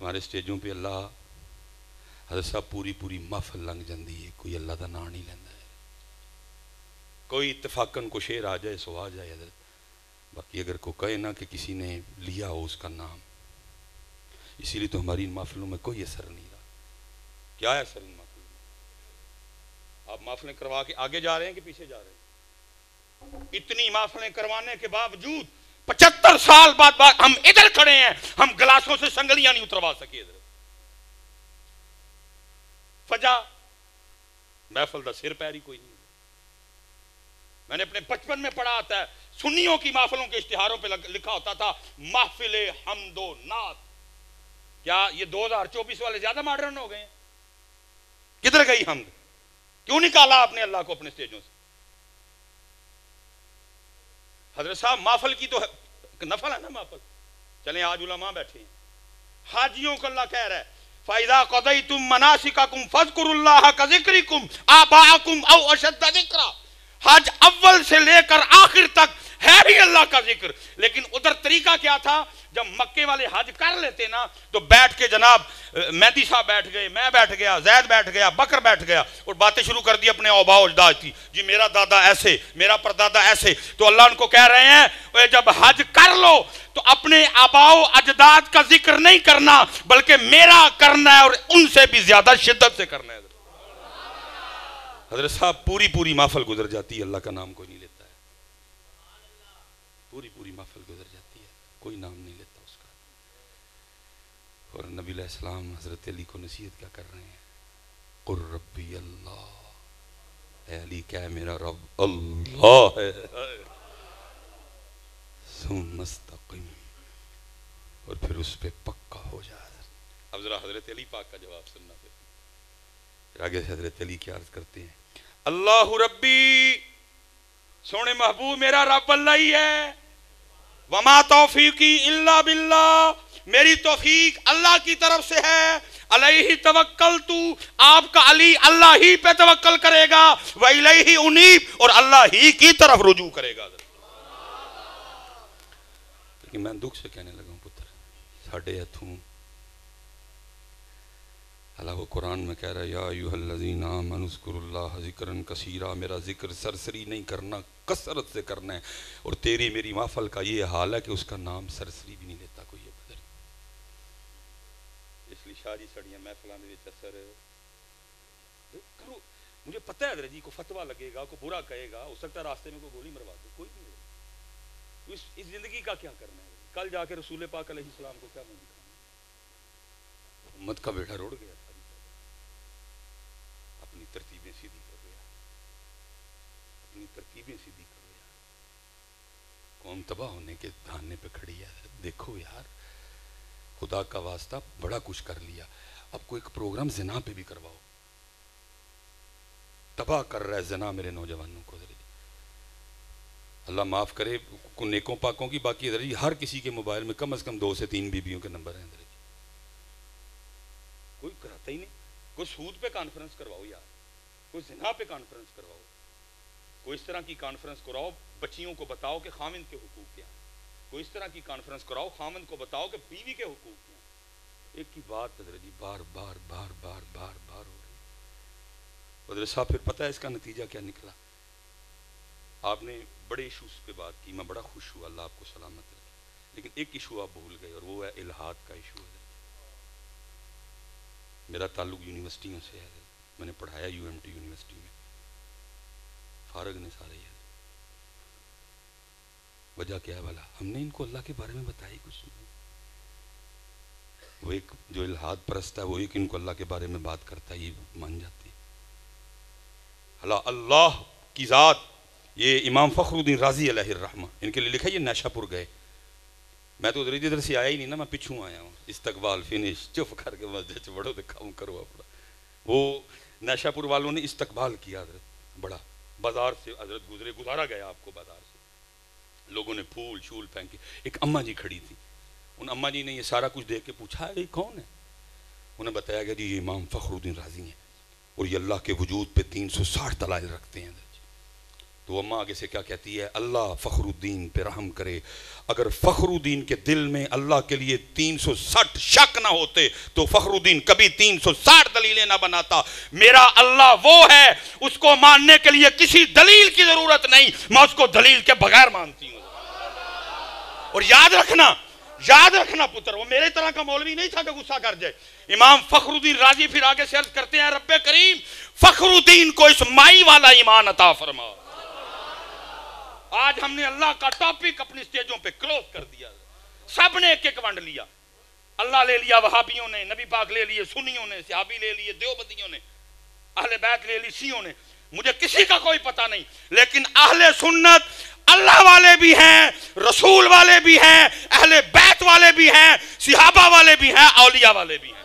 ہمارے سٹیجوں پہ اللہ، حضرت صاحب پوری محفل لنگ جاندی ہے، کوئی اللہ دا نام نہیں لینا ہے، کوئی اتفاقاً کو شعر آ جائے سو آ جائے حضرت، باقی اگر کو کہے نا کہ کسی نے لیا ہو اس کا نام، اسی لیے تو ہماری ان محفلوں میں کوئی اثر نہیں رہا۔ کیا ہے اثر ان محفلوں میں؟ آپ محفلیں کروا کے آگے جا رہے ہیں کہ پیچھے جا رہے ہیں؟ اتنی محفلیں کروانے کے باوجود
75 سال بعد ہم ادھر کھڑے ہیں، ہم گلاسوں سے سنگلیاں نہیں اتروا سکے ادھر. فجا محفل دا سر پیری کوئی نہیں. میں نے اپنے بچپن میں پڑھا آتا ہے سنیوں کی محفلوں کے اشتہاروں پہ لکھا ہوتا تھا محفل حمد و نعت. کیا یہ 2024 والے زیادہ ماڈرن ہو گئے ہیں؟ کدھر گئی حمد؟ کیوں نکالا آپ نے اللہ کو اپنے سٹیجوں سے؟ حضرت صاحب محفل کی تو نفل ہے نا محفل. چلیں آج علماء بیٹھے ہیں، حاجیوں کو اللہ کہہ رہا ہے فَإِذَا قَضَيْتُم مَنَاسِكَكُمْ فَاذْكُرُوا اللَّهَ كَذِكْرِكُمْ آبَاءَكُمْ أَوْ أَشَدَّ ذِكْرًا. حج اول سے لے کر آخر تک ہے بھی اللہ کا ذکر. لیکن ادھر طریقہ کیا تھا؟ جب مکے والے حج کر لیتے نا تو بیٹھ کے جناب مہدی صاحب بیٹھ گئے، میں بیٹھ گیا، زید بیٹھ گیا، بکر بیٹھ گیا اور باتیں شروع کر دی اپنے آباء و اجداد کی. جی میرا دادا ایسے، میرا پردادا ایسے. تو اللہ ان کو کہہ رہے ہیں جب حج کر لو تو اپنے آباء و اجداد کا ذکر نہیں کرنا بلکہ میرا کرنا ہے اور ان سے بھی زیادہ شدت سے کرنا ہے. حضرت صاحب پوری محفل گزر جاتی ہے، اللہ کا نام کوئی نہیں لیتا ہے. پوری محفل گزر جاتی ہے، کوئی نام نہیں لیتا اس کا. اور نبی علیہ السلام حضرت علی کو نصیحت کیا کر رہے ہیں؟ قل ربی اللہ، اے علی کیا ہے میرا رب اللہ ہے. ثم استقم، اور پھر اس پہ پکا ہو جا. اب ذرا حضرت علی پاک کا جواب سننا. پھر آگے سے حضرت علی کیا عرض کرتے ہیں؟ اللہ ربی، سونے محبوب میرا رب اللہ ہی ہے. وما توفیقی الا باللہ، میری توفیق اللہ کی طرف سے ہے. علیہ توکلت، آپ کا علی اللہ ہی پہ توکل کرے گا. وإلیہ انیب، اور اللہ ہی کی طرف رجوع کرے گا. لیکن میں دکھ سے کہنے لگا ہوں پتر ساڑھے ہتھوں اللہ وہ قرآن میں کہہ رہا ہے یا ایھا الذین آمنوا اذکروا اللہ ذکرا کثیرا. میرا ذکر سرسری نہیں کرنا، کثرت سے کرنا ہے. اور تیری میری محفل کا یہ حال ہے کہ اس کا نام سرسری بھی نہیں لیتا کوئی. بدر اس لیے شاہ جی سڑیاں محفلان دے وچ اثر کرو. مجھے پتہ ہے حضرت جی کو فتویٰ لگے گا، کو برا کہے گا، ہو سکتا ہے راستے میں کوئی گولی مروا دے. کوئی نہیں ہے. اس زندگی کا کیا کرنا ہے؟ کل جا کے رسول پاک علیہ السلام کو کیا منہ دکھانا؟ امت کا بیٹا روڑ گیا، اپنی ترتیبیں سیدھی کر گیا، اپنی ترتیبیں سیدھی کر گیا. قوم تباہ ہونے کے دھانے پہ کھڑی ہے. دیکھو یار خدا کا واسطہ بڑا کچھ کر لیا، اب کوئی ایک پروگرام زنا پہ بھی کرواؤ. تباہ کر رہا ہے زنا میرے نوجوانوں کو. اللہ معاف کرے نیکوں پاکوں کی. باقی ہر کسی کے موبائل میں کم از کم 2 سے 3 بیویوں کے نمبر ہیں. کوئی کراتا ہی نہیں. کوئی سود پہ کانفرنس کرواؤ یار، کوئی زنا پہ کانفرنس کرواؤ، کوئی اس طرح کی کانفرنس کراؤ بچیوں کو بتاؤ کہ خامند کے حقوق کیا ہیں. کوئی اس طرح کی کانفرنس کراؤ خامند کو بتاؤ کہ بیوی کے حقوق کیا ہیں. ایک ہی بات حضرت جی بار بار بار بار بار بار ہو رہی ہے. حضرت صاحب پھر پتہ ہے اس کا نتیجہ کیا نکلا؟ آپ نے بڑے ایشوز پہ بات کی، میں بڑا خوش ہوا، اللہ آپ کو سلامت رکھے. لیکن ایک ایشو آپ بھول گئے اور وہ ہے الہاد کا ایشو. میرا تعلق یونیورسٹیوں سے ہے، میں نے پڑھایا UMT یونیورسٹی میں. فارغ نے سارے یہ وجہ کیا ہے بھلا؟ ہم نے ان کو اللہ کے بارے میں بتایا کچھ نہیں. وہ ایک جو الہاد پرست ہے وہ ایک ان کو اللہ کے بارے میں بات کرتا ہے، یہ مان جاتے ہیں. اللہ کی ذات. یہ امام فخر الدین رازی علیہ الرحمہ ان کے لیے لکھا. یہ نیشا پور گئے. میں تو ادھر سے آیا ہی نہیں نا، میں پیچھوں آیا ہوں. استقبال فنش چپ کر کے مسجد سے بڑھو دکھاؤں کرو اپنا. وہ نیشا پور والوں نے استقبال کیا حضرت بڑا. بازار سے حضرت گزارا گیا آپ کو بازار سے. لوگوں نے پھول شول پھینکے. ایک اماں جی کھڑی تھی. ان اماں جی نے یہ سارا کچھ دیکھ کے پوچھا یہ کون ہے؟ انہیں بتایا گیا جی یہ امام فخر الدین رازی ہیں اور یہ اللہ کے وجود پہ 360 دلائل رکھتے ہیں. تو اماں آگے سے کیا کہتی ہے؟ اللہ فخر الدین پہ رحم کرے. اگر فخر الدین کے دل میں اللہ کے لیے 360 شک نہ ہوتے تو فخر الدین کبھی 360 دلیلیں نہ بناتا. میرا اللہ وہ ہے اس کو ماننے کے لیے کسی دلیل کی ضرورت نہیں، میں اس کو دلیل کے بغیر مانتی ہوں. اور یاد رکھنا پتر، وہ میرے طرح کا مولوی نہیں تھا کہ غصہ کر جائے. امام فخر الدین رازی پھر آگے سے عرض کرتے ہیں رب کریم فخر الدین کو اس مائی والا ایمان عطا فرما. آج ہم نے اللہ کا ٹاپک اپنی سٹیجوں پہ کلوز کر دیا. سب نے ایک ایک ونڈ لیا. اللہ لے لیا وہابیوں نے, نبی پاک لے لیے سنیوں نے, صحابی لے لیے دیوبندیوں نے, اہل بیت لے لی شیعوں نے. مجھے کسی کا کوئی پتہ نہیں, لیکن اہل سنت اللہ والے بھی ہیں, رسول والے بھی ہیں, اہل بیت والے بھی ہیں, صحابہ والے بھی ہیں, اولیاء والے بھی ہیں.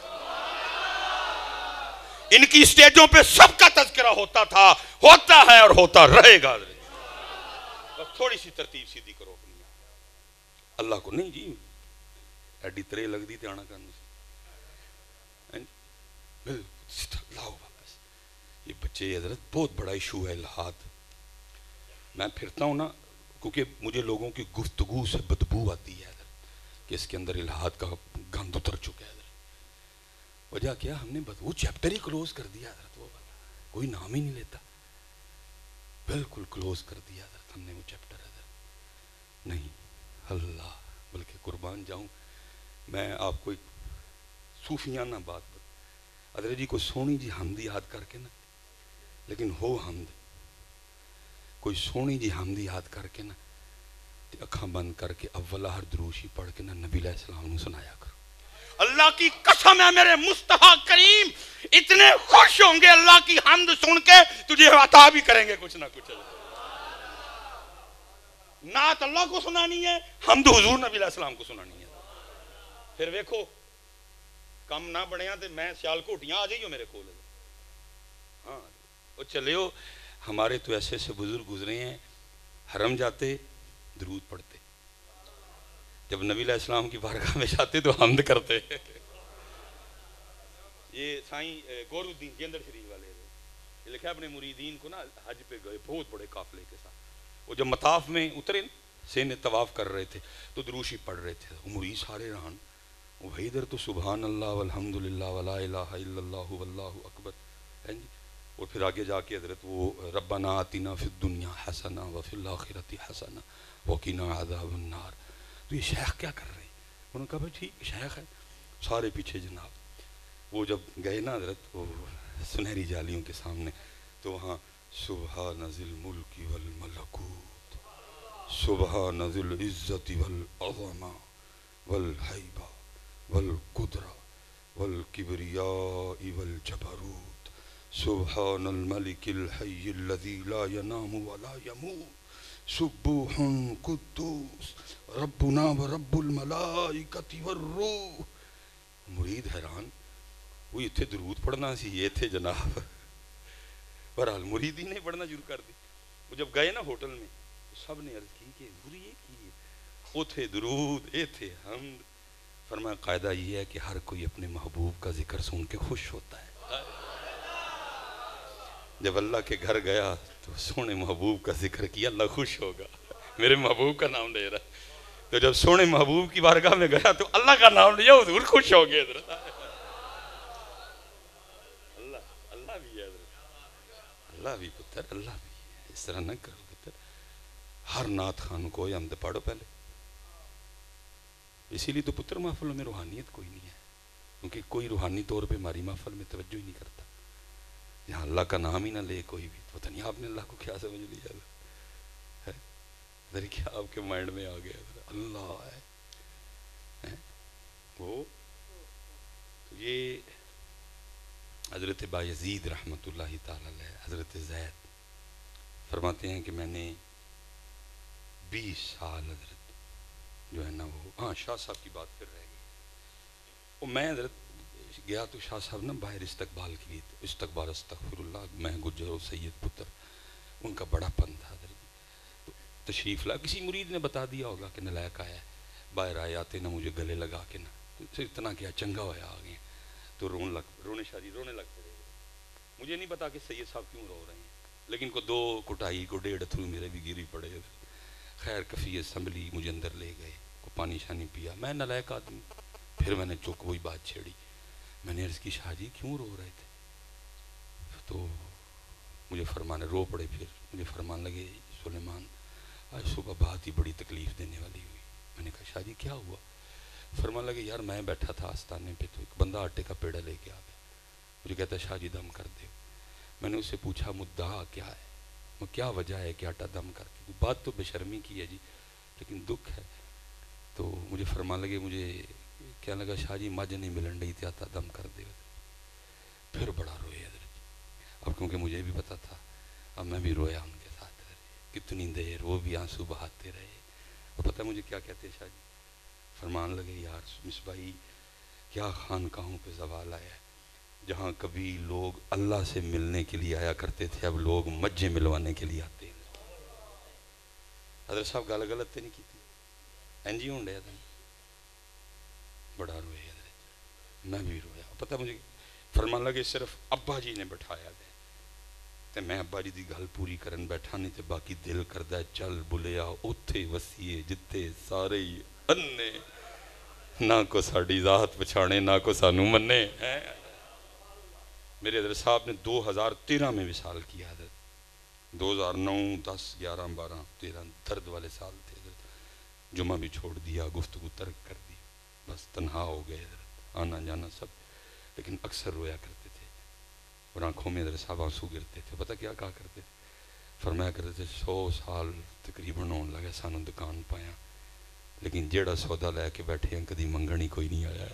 ان کی سٹیجوں پہ سب کا تذکرہ ہوتا تھا, ہوتا ہے اور ہوتا رہے گا. بس تھوڑی سی ترتیب سیدھی کرو اپنی. اللہ کو نہیں جی ایڈی ترے لگ دی تے آنا کرنے سے لاؤ واپس. یہ بچے حضرت بہت بڑا ایشو ہے الہاد. میں پھرتا ہوں نا, کیونکہ مجھے لوگوں کی گفتگو سے بدبو آتی ہے حضرت کہ اس کے اندر الہاد کا گند اتر چکا ہے حضرت. وجہ کیا, ہم نے وہ چیپٹر ہی کلوز کر دیا حضرت. وہ والا کوئی نام ہی نہیں لیتا, بالکل کلوز کر دیا حضرت ہم نے وہ چیپٹر حضرت. نہیں اللہ, بلکہ قربان جاؤں میں آپ کو ایک صوفیانہ بات حضرت جی کو سونی جی حمد یاد کر کے نا, لیکن ہو حمد کوئی سونی جی حمد یاد کر کے نا اکھاں بند کر کے اولہ ہر دروشی پڑھ کے نا نبی علیہ السلام نے سنایا کرو. اللہ کی قسم ہے میرے مصطفیٰ کریم اتنے خوش ہوں گے اللہ کی حمد سن کے, تجھے عطا بھی کریں گے کچھ نہ کچھ. نعت اللہ کو سنانی ہے, حمد حضور نبی علیہ السلام کو سنانی ہے. پھر ویکھو کم نہ بڑھیاں تے میں سیال کوٹیاں آ جائیو میرے کول. ہاں وہ چلے ہو, ہمارے تو ایسے ایسے بزرگ گزرے ہیں, حرم جاتے درود پڑھتے, جب نبی علیہ السلام کی بارگاہ میں جاتے تو حمد کرتے. یہ سائیں گور الدین جیندر شریف والے یہ لکھا اپنے مریدین کو نا حج پہ گئے بہت بڑے قافلے کے ساتھ. وہ جب مطاف میں اترے سین طواف کر رہے تھے تو دروشی پڑھ رہے تھے. وہ مرید سارے رہن, وہ بھائی ادھر تو سبحان اللہ والحمدللہ ولا الہ الا اللہ واللہ اکبر ہے جی. اور پھر آگے جا کے حضرت وہ ربنا آتنا فی الدنیا حسنہ وفی الاخرۃ حسنہ وقنا عذاب النار. تو یہ شیخ کیا کر رہے ہیں؟ انہوں نے کہا بھائی ٹھیک شیخ ہے, سارے پیچھے جناب. وہ جب گئے نا حضرت وہ سنہری جالیوں کے سامنے, تو وہاں سبحان ذی الملک والملکوت سبحان ذی العزت والعظمہ والحیبہ والقدرہ والکبریاء والجبروت سبحان الملک الحی الذی لا ینام ولا یموت سبوح قدوس ربنا ورب الملائکۃ والروح. مرید حیران, وہ اتھے درود پڑھنا سی, یہ تھے جناب. بہرحال مرید ہی نہیں پڑھنا شروع کر دی. وہ جب گئے نا ہوٹل میں سب نے عرض کی کہ حضور یہ کی, وہ تھے درود یہ تھے حمد. فرمایا قاعدہ یہ ہے کہ ہر کوئی اپنے محبوب کا ذکر سن کے خوش ہوتا ہے. جب اللہ کے گھر گیا تو سونے محبوب کا ذکر کیا, اللہ خوش ہوگا, میرے محبوب کا نام لے رہا. تو جب سونے محبوب کی بارگاہ میں گیا تو اللہ کا نام لیا, حضور خوش ہو گئے. اللہ بھی ہے, اللہ بھی پتر, اللہ بھی ہے. اس طرح نہ کرو پتر. ہر نعت خان کو حمد پڑھو پہلے. اسی لیے تو پتر محفلوں میں روحانیت کوئی نہیں ہے, کیونکہ کوئی روحانی طور پہ ہماری محفل میں توجہ ہی نہیں کرتا. یہاں اللہ کا نام ہی نہ لے کوئی بھی, پتہ نہیں آپ نے اللہ کو کیا سمجھ لیا ہے, کیا آپ کے مائنڈ میں آ گیا اللہ ہے. وہ یہ حضرت بایزید رحمۃ اللہ تعالی علیہ, حضرت زید فرماتے ہیں کہ میں نے 20 سال حضرت جو ہے نا وہ, ہاں شاہ صاحب کی بات پھر رہ گئی. وہ میں حضرت گیا تو شاہ صاحب نا باہر استقبال کی, استقبال استغفر اللہ, میں گجر و سید پتر, ان کا بڑا پن تھا حضرت. تو تشریف لا, کسی مرید نے بتا دیا ہوگا کہ نلائق آیا ہے, باہر آئے آتے نا مجھے گلے لگا کے نا, تو اتنا کیا چنگا ہویا آ گئے. تو رونے لگ پڑے. مجھے نہیں پتا کہ سید صاحب کیوں رو رہے ہیں, لیکن کو 2 کٹائی کو 1.5 اتھرو میرے بھی گری پڑے. خیر کفی اسمبلی مجھے اندر لے گئے, کو پانی شانی پیا. میں نلائق آدمی, پھر میں نے چوک وہی بات چھیڑی. میں نے عرض کی شاہ جی کیوں رو رہے تھے؟ تو مجھے فرمانے رو پڑے. پھر مجھے فرمان لگے سلیمان آج صبح بات ہی بڑی تکلیف دینے والی ہوئی. میں نے کہا شاہ جی کیا ہوا؟ فرمان لگے یار میں بیٹھا تھا آستانے پہ, تو ایک بندہ آٹے کا پیڑا لے کے آ گیا. مجھے کہتا ہے شاہ جی دم کر دے. میں نے اس سے پوچھا مدعا کیا ہے؟ وہ کیا وجہ ہے کہ آٹا دم کر کے؟ بات تو بے شرمی کی ہے جی، لیکن دکھ ہے. تو مجھے فرمان لگے، مجھے کیا لگا شاہ جی مجھ نہیں ملن رہی تھی، آٹا دم کر دے. پھر بڑا روئے حضرت. اب کیونکہ مجھے بھی پتا تھا، اب میں بھی رویا ان کے ساتھ. کتنی دیر وہ بھی آنسو بہاتے رہے. اور پتہ مجھے کیا کہتے شاہ جی؟ فرمان لگے یار مصباحی کیا خانقاہوں پہ زوال آیا ہے، جہاں کبھی لوگ اللہ سے ملنے کے لیے آیا کرتے تھے اب لوگ مجھے ملوانے کے لیے آتے ہیں. حضرت صاحب گال غلط تے نہیں کی تھی، اینجی ہوں ڈیا تھا. بڑا روئے حضرت، میں بھی رویا. پتہ مجھے فرمان لگے صرف ابا جی نے بٹھایا دے تے میں ابا جی دی گل پوری کرن بیٹھا نہیں تے باقی دل کردہ چل بلیا اوتھے وسیے جتے سارے ہی انے، نہ کو ساڑی ذات پچھانے نہ کو سانو منے. میرے حضرت صاحب نے 2013 میں وصال کیا حضرت. 2009 10 11 12 13 درد والے سال تھے حضرت. جمعہ بھی چھوڑ دیا، گفتگو ترک کر دی، بس تنہا ہو گئے حضرت، آنا جانا سب. لیکن اکثر رویا کرتے تھے اور آنکھوں میں حضرت صاحب آنسو گرتے تھے. پتہ کیا کہا کرتے تھے؟ فرمایا کرتے تھے 100 سال تقریباً ہون لگے سانو دکان پایا، لیکن جیڑا سودا لے کے بیٹھے ہیں کدی منگنی کوئی نہیں آیا.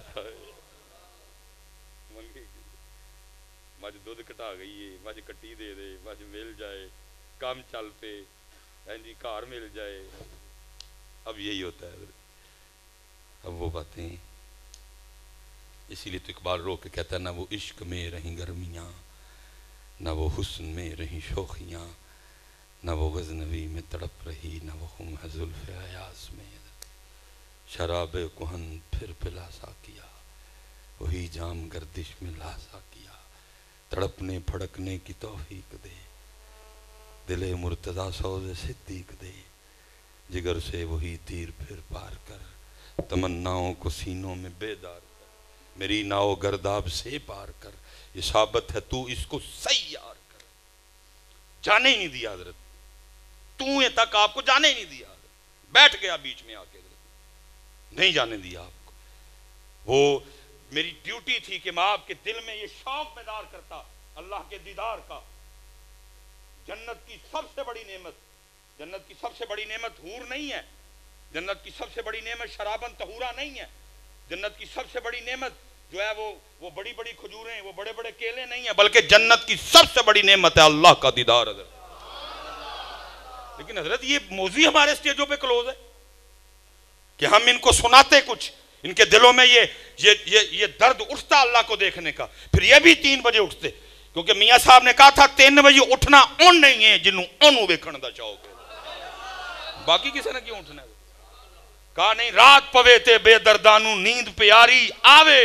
مجھ دودھ کٹا گئی ہے، مجھ کٹی دے دے، مجھ مل جائے، کام چل پے، جی کار مل جائے. اب یہی ہوتا ہے حضرت. اب وہ باتیں، اسی لیے تو اقبال رو کے کہتا ہے نہ وہ عشق میں رہیں گرمیاں، نہ وہ حسن میں رہیں شوخیاں، نہ وہ غزنوی میں تڑپ رہی، نہ وہ خم ہے زلف ایاز میں. شراب کہن پھر پلا سا کیا، وہی جام گردش میں لاسا کیا. تڑپنے پھڑکنے کی توفیق دے، دل مرتضی سوز صدیق دے. جگر سے وہی تیر پھر پار کر، تمناؤں کو سینوں میں بیدار کر. میری ناؤ گرداب سے پار کر، یہ ثابت ہے تو اس کو سیار کر. جانے ہی نہیں دیا حضرت، تو یہ تک آپ کو جانے ہی نہیں دیا حضرت. بیٹھ گیا بیچ میں آ کے حضرت، نہیں جانے دیا آپ کو. وہ میری ڈیوٹی تھی کہ میں آپ کے دل میں یہ شوق بیدار کرتا اللہ کے دیدار کا. جنت کی سب سے بڑی نعمت، جنت کی سب سے بڑی نعمت حور نہیں ہے، جنت کی سب سے بڑی نعمت شرابن طہورا نہیں ہے. جنت کی سب سے بڑی نعمت جو ہے وہ بڑی بڑی کھجوریں، وہ بڑے بڑے کیلے نہیں ہیں، بلکہ جنت کی سب سے بڑی نعمت ہے اللہ کا دیدار حضرت. لیکن حضرت یہ موضوع ہمارے اسٹیجوں پہ کلوز ہے کہ ہم ان کو سناتے کچھ، ان کے دلوں میں یہ درد اٹھتا اللہ کو دیکھنے کا. پھر یہ بھی 3 بجے اٹھتے، کیونکہ میاں صاحب نے کہا تھا 3 بجے اٹھنا ان نہیں ہے جنہوں انہوں ویکھن دا شوق ہے. باقی کسی نے کیوں اٹھنا ہے؟ کہا نہیں رات پوے تے بے دردانوں نیند پیاری آوے،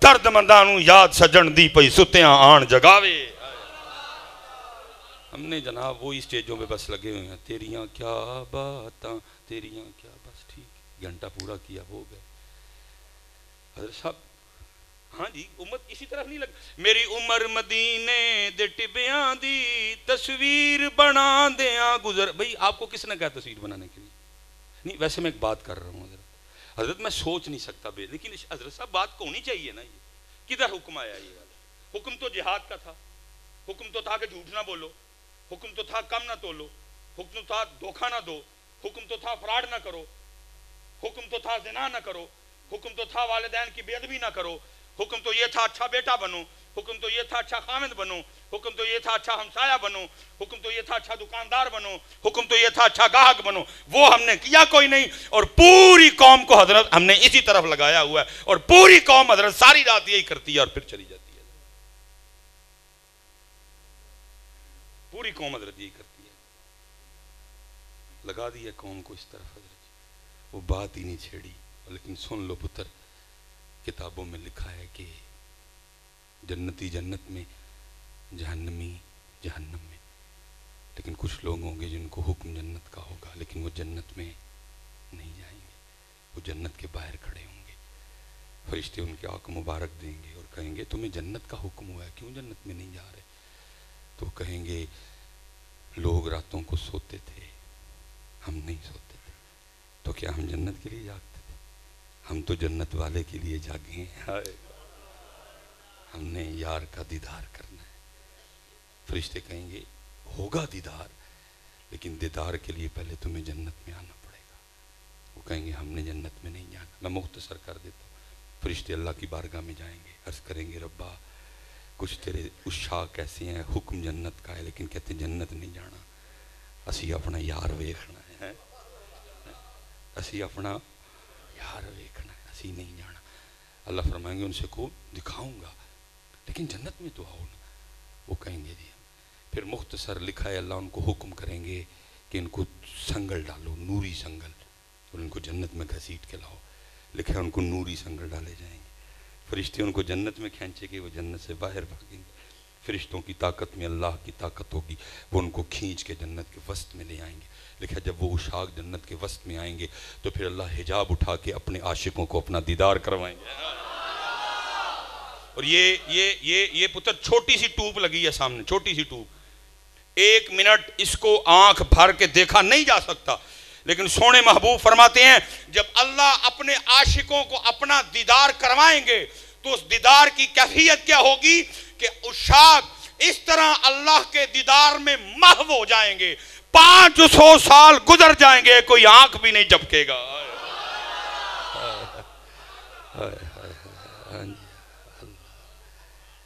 درد مندانوں یاد سجن دی پئی ستیاں آن جگاوے. ہم نے جناب وہی اسٹیجوں پہ بس لگے ہوئے ہیں، تیریاں کیا باتاں، تیریاں کیا، بس ٹھیک گھنٹہ پورا کیا ہو گئے. حضرت صاحب ہاں جی امت اسی طرف نہیں لگ. میری عمر مدینے دے ٹبیاں دی تصویر بنا دیاں گزر. بھئی آپ کو کس نے کہا تصویر بنانے کے لیے؟ نہیں ویسے میں ایک بات کر رہا ہوں حضرت میں سوچ نہیں سکتا بے، لیکن حضرت صاحب بات کو ہونی چاہیے نا. یہ کدھر حکم آیا؟ یہ حکم تو جہاد کا تھا، حکم تو تھا کہ جھوٹ نہ بولو، حکم تو تھا کم نہ تولو، حکم تو تھا دھوکہ نہ دو، حکم تو تھا فراڈ نہ کرو، حکم تو تھا زنا نہ کرو، حکم تو تھا والدین کی بے ادبی نہ کرو، حکم تو یہ تھا اچھا بیٹا بنو، حکم تو یہ تھا اچھا خامد بنو، حکم تو یہ تھا اچھا ہمسایہ بنو، حکم تو یہ تھا اچھا دکاندار بنو، حکم تو یہ تھا اچھا گاہک بنو. وہ ہم نے کیا کوئی نہیں، اور پوری قوم کو حضرت ہم نے اسی طرف لگایا ہوا ہے، اور پوری قوم حضرت ساری رات یہی کرتی ہے اور پھر چلی جاتی ہے. پوری قوم حضرت یہی کرتی ہے، لگا دی ہے قوم کو اس طرف حضرت. وہ بات ہی نہیں چھیڑی. لیکن سن لو پتر، کتابوں میں لکھا ہے کہ جنتی جنت میں، جہنمی جہنم میں. لیکن کچھ لوگ ہوں گے جن کو حکم جنت کا ہوگا، لیکن وہ جنت میں نہیں جائیں گے، وہ جنت کے باہر کھڑے ہوں گے. فرشتے ان کے آنکھ مبارک دیں گے اور کہیں گے تمہیں جنت کا حکم ہوا ہے، کیوں جنت میں نہیں جا رہے؟ تو کہیں گے لوگ راتوں کو سوتے تھے، ہم نہیں سوتے تھے. تو کیا ہم جنت کے لیے جاگتے تھے؟ ہم تو جنت والے کے لیے جاگے ہیں. ہم نے یار کا دیدار کرنا ہے. فرشتے کہیں گے ہوگا دیدار، لیکن دیدار کے لیے پہلے تمہیں جنت میں آنا پڑے گا. وہ کہیں گے ہم نے جنت میں نہیں جانا. میں مختصر کر دیتا ہوں. فرشتے اللہ کی بارگاہ میں جائیں گے, عرض کریں گے ربا کچھ تیرے عشاق ایسے ہیں, حکم جنت کا ہے لیکن کہتے ہیں جنت نہیں جانا, اسی اپنا یار ویکھنا ہے, اسی اپنا یار ویکھنا ہے, اسی نہیں جانا. اللہ فرمائیں گے ان سے کو دکھاؤں گا لیکن جنت میں تو آؤ نا. وہ کہیں گے جی. پھر مختصر لکھا ہے اللہ ان کو حکم کریں گے کہ ان کو سنگل ڈالو, نوری سنگل, اور ان کو جنت میں گھسیٹ کے لاؤ. لکھا ہے ان کو نوری سنگل ڈالے جائیں گے. فرشتے ان کو جنت میں کھینچے گے, وہ جنت سے باہر بھاگیں گے. فرشتوں کی طاقت میں اللہ کی طاقت ہوگی, وہ ان کو کھینچ کے جنت کے وسط میں لے آئیں گے. لکھا جب وہ عشاق جنت کے وسط میں آئیں گے تو پھر اللہ حجاب اٹھا کے اپنے عاشقوں کو اپنا دیدار کروائیں گے. اور یہ پتر چھوٹی سی ٹوب لگی ہے سامنے, چھوٹی سی ٹوب, 1 منٹ اس کو آنکھ بھر کے دیکھا نہیں جا سکتا. لیکن سونے محبوب فرماتے ہیں جب اللہ اپنے عاشقوں کو اپنا دیدار کروائیں گے تو اس دیدار کی کیفیت کیا ہوگی کہ عشاق اس طرح اللہ کے دیدار میں محو ہو جائیں گے, 500 سال گزر جائیں گے, کوئی آنکھ بھی نہیں جھپکے گا.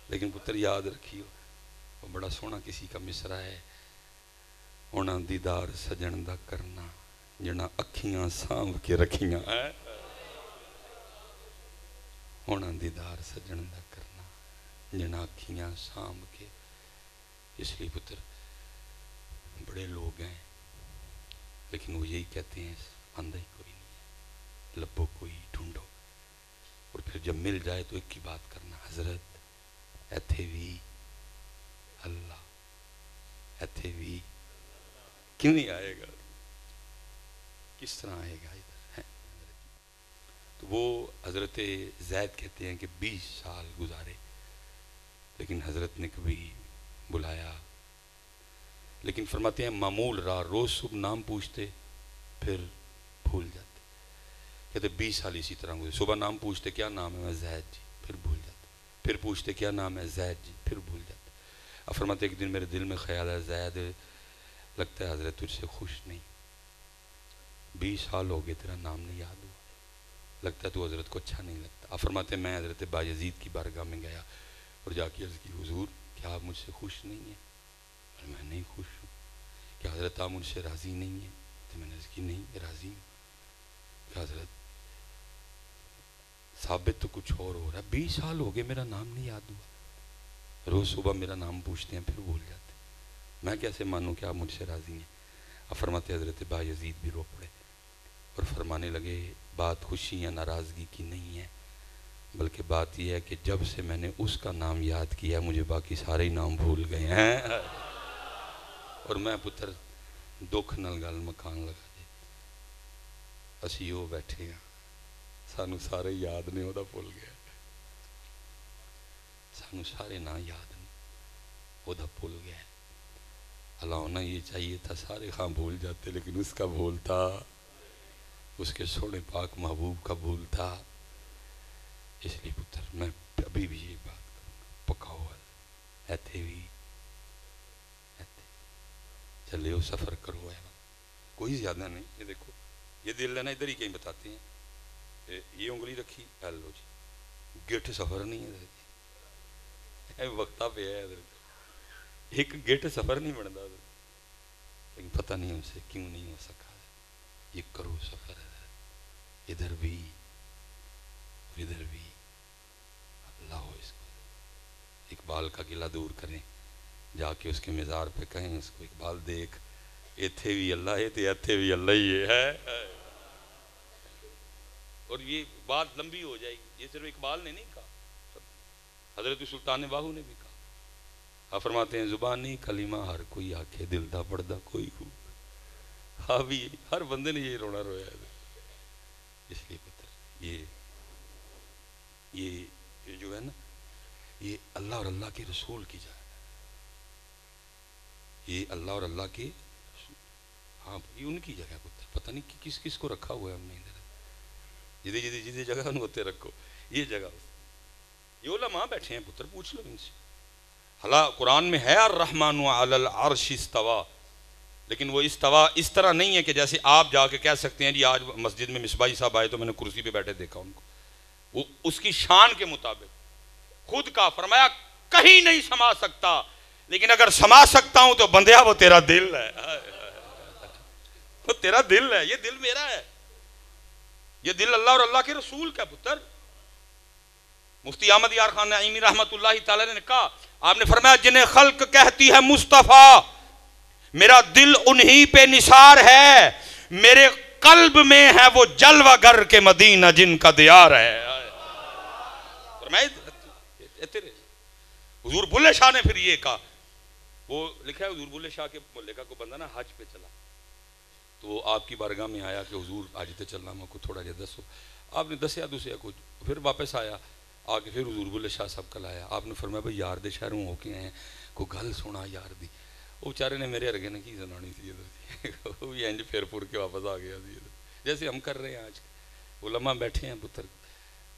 لیکن پتر یاد رکھیو, وہ بڑا سونا کسی کا مصرع ہے, ہونا دیدار سجن دا کرنا جنا اکھیاں سانب کے رکھیاں. ہونا دیدار سجن دا کرنا جنا اکھیاں سانب کے. اس لیے پتر بڑے لوگ ہیں لیکن وہ یہی کہتے ہیں اندھا ہی کوئی نہیں ہے, لبو کوئی ڈھونڈو. اور پھر جب مل جائے تو ایک کی بات کرنا, حضرت ایتھے بھی اللہ, ایتھے بھی کیوں نہیں آئے گا, کس طرح آئے گا ادھر. تو وہ حضرت زید کہتے ہیں کہ 20 سال گزارے لیکن حضرت نے کبھی بلایا. لیکن فرماتے ہیں معمول رہا, روز صبح نام پوچھتے پھر بھول جاتے. کہتے 20 سال اسی طرح گزرے, صبح نام پوچھتے کیا نام ہے, میں زید جی, پھر بھول جاتے. پھر پوچھتے کیا نام ہے, زید جی, پھر بھول جاتے. اب فرماتے ایک دن میرے دل میں خیال ہے زید لگتا ہے حضرت تجھ سے خوش نہیں, 20 سال ہو گئے تیرا نام نہیں یاد ہوا, لگتا ہے تو حضرت کو اچھا نہیں لگتا. اب فرماتے میں حضرت بایزید کی بارگاہ میں گیا اور جا کے عرض کی حضور کیا آپ مجھ سے خوش نہیں ہیں؟ اور میں نہیں خوش ہوں. کیا حضرت آپ مجھ سے راضی نہیں ہیں؟ تو میں نے عرض کی نہیں راضی ہوں. کیا حضرت ثابت تو کچھ اور ہو رہا ہے, 20 سال ہو گئے میرا نام نہیں یاد ہوا, روز صبح میرا نام پوچھتے ہیں پھر بھول جاتے, میں کیسے مانوں کہ آپ مجھ سے راضی ہیں. اب فرماتے حضرت بایزید بھی رو پڑے اور فرمانے لگے بات خوشی یا ناراضگی کی نہیں ہے, بلکہ بات یہ ہے کہ جب سے میں نے اس کا نام یاد کیا مجھے باقی سارے ہی نام بھول گئے ہیں. اور میں پتر دکھ نال گل مکان لگا جی, اسی وہ بیٹھے ہیں سانو سارے یاد نہیں, وہ بھول گیا, سانو سارے نہ یاد نہیں, وہ بھول گیا. اللہ ہونا یہ چاہیے تھا سارے خاں بھول جاتے, لیکن اس کا بھولتا, اس کے سونے پاک محبوب کا بھولتا. اس لیے پتر میں ابھی بھی یہ بات کروں گا, پکا ہوا ایتھے بھی چلے ہو سفر کرو ہے, کوئی زیادہ نہیں. یہ دیکھو یہ دل لینا ادھر ہی کہیں بتاتے ہیں, یہ انگلی رکھی ہیلو جی, گٹھ سفر نہیں ہے, وقتہ پہ ہے ایک گٹھ سفر نہیں بنتا, لیکن پتہ نہیں ان سے کیوں نہیں ہو سکا. یہ کرو سفر ہے ادھر بھی اور ادھر بھی, اللہ ہو اس کو. اقبال کا گلہ دور کریں, جا کے اس کے مزار پہ کہیں اس کو اقبال دیکھ ایتھے بھی اللہ ہے تے ایتھے بھی اللہ ہی ہے. اور یہ بات لمبی ہو جائے گی, یہ صرف اقبال نے نہیں کہا, حضرت سلطان باہو نے بھی کہا. آپ فرماتے ہیں زبانی کلمہ ہر کوئی آکھے دل دا پڑدا کوئی ہو. ہاں بھی ہر بندے نے یہ رونا رویا ہے. اس لیے پتر یہ جو ہے نا, یہ اللہ اور اللہ کے رسول کی جگہ ہے, یہ اللہ اور اللہ کے, ہاں یہ ان کی جگہ پتر. پتہ نہیں کس کس کو رکھا ہوا ہے ہم نے ادھر, جدی جگہ ہوتے رکھو, یہ جگہ یہ علماء بیٹھے ہیں پتر, پوچھ لو ان سے. حالا قرآن میں ہے الرحمن علی العرش استوا, لیکن وہ استوا اس طرح نہیں ہے کہ جیسے آپ جا کے کہہ سکتے ہیں جی آج مسجد میں مصباحی صاحب آئے تو میں نے کرسی پہ بیٹھے دیکھا ان کو. وہ اس کی شان کے مطابق خود کا فرمایا کہیں نہیں سما سکتا، لیکن اگر سما سکتا ہوں تو بندیا وہ تیرا دل ہے، وہ تیرا دل ہے، یہ دل میرا ہے، یہ دل اللہ اور اللہ کے رسول کا پتر. مفتی احمد یار خان نعیمی رحمت اللہ تعالی نے کہا، آپ نے فرمایا جنہیں خلق کہتی ہے مصطفیٰ، میرا دل انہی پہ نثار ہے، میرے قلب میں ہے وہ جلوہ گر کے مدینہ جن کا دیار ہے. حضور بلے شاہ نے پھر یہ کہا، وہ لکھا ہے حضور بلے شاہ کے ملکہ کو بندہ نا حج پہ چلا تو آپ کی بارگاہ میں آیا کہ حضور آج تے چلنا میں کو تھوڑا جا دسو. آپ نے دسیا کچھ، پھر واپس آیا آ کے پھر حضور بلے شاہ صاحب کل آیا. آپ نے فرمایا بھائی یار دے شہروں ہو کے ہیں، کوئی گل سنا یار دی. وہ بیچارے نے میرے ارگے نے کی سنانی تھی، وہ بھی انج پھر پھر کے واپس آ گیا جیسے ہم کر رہے ہیں آج. علماء بیٹھے ہیں پتر،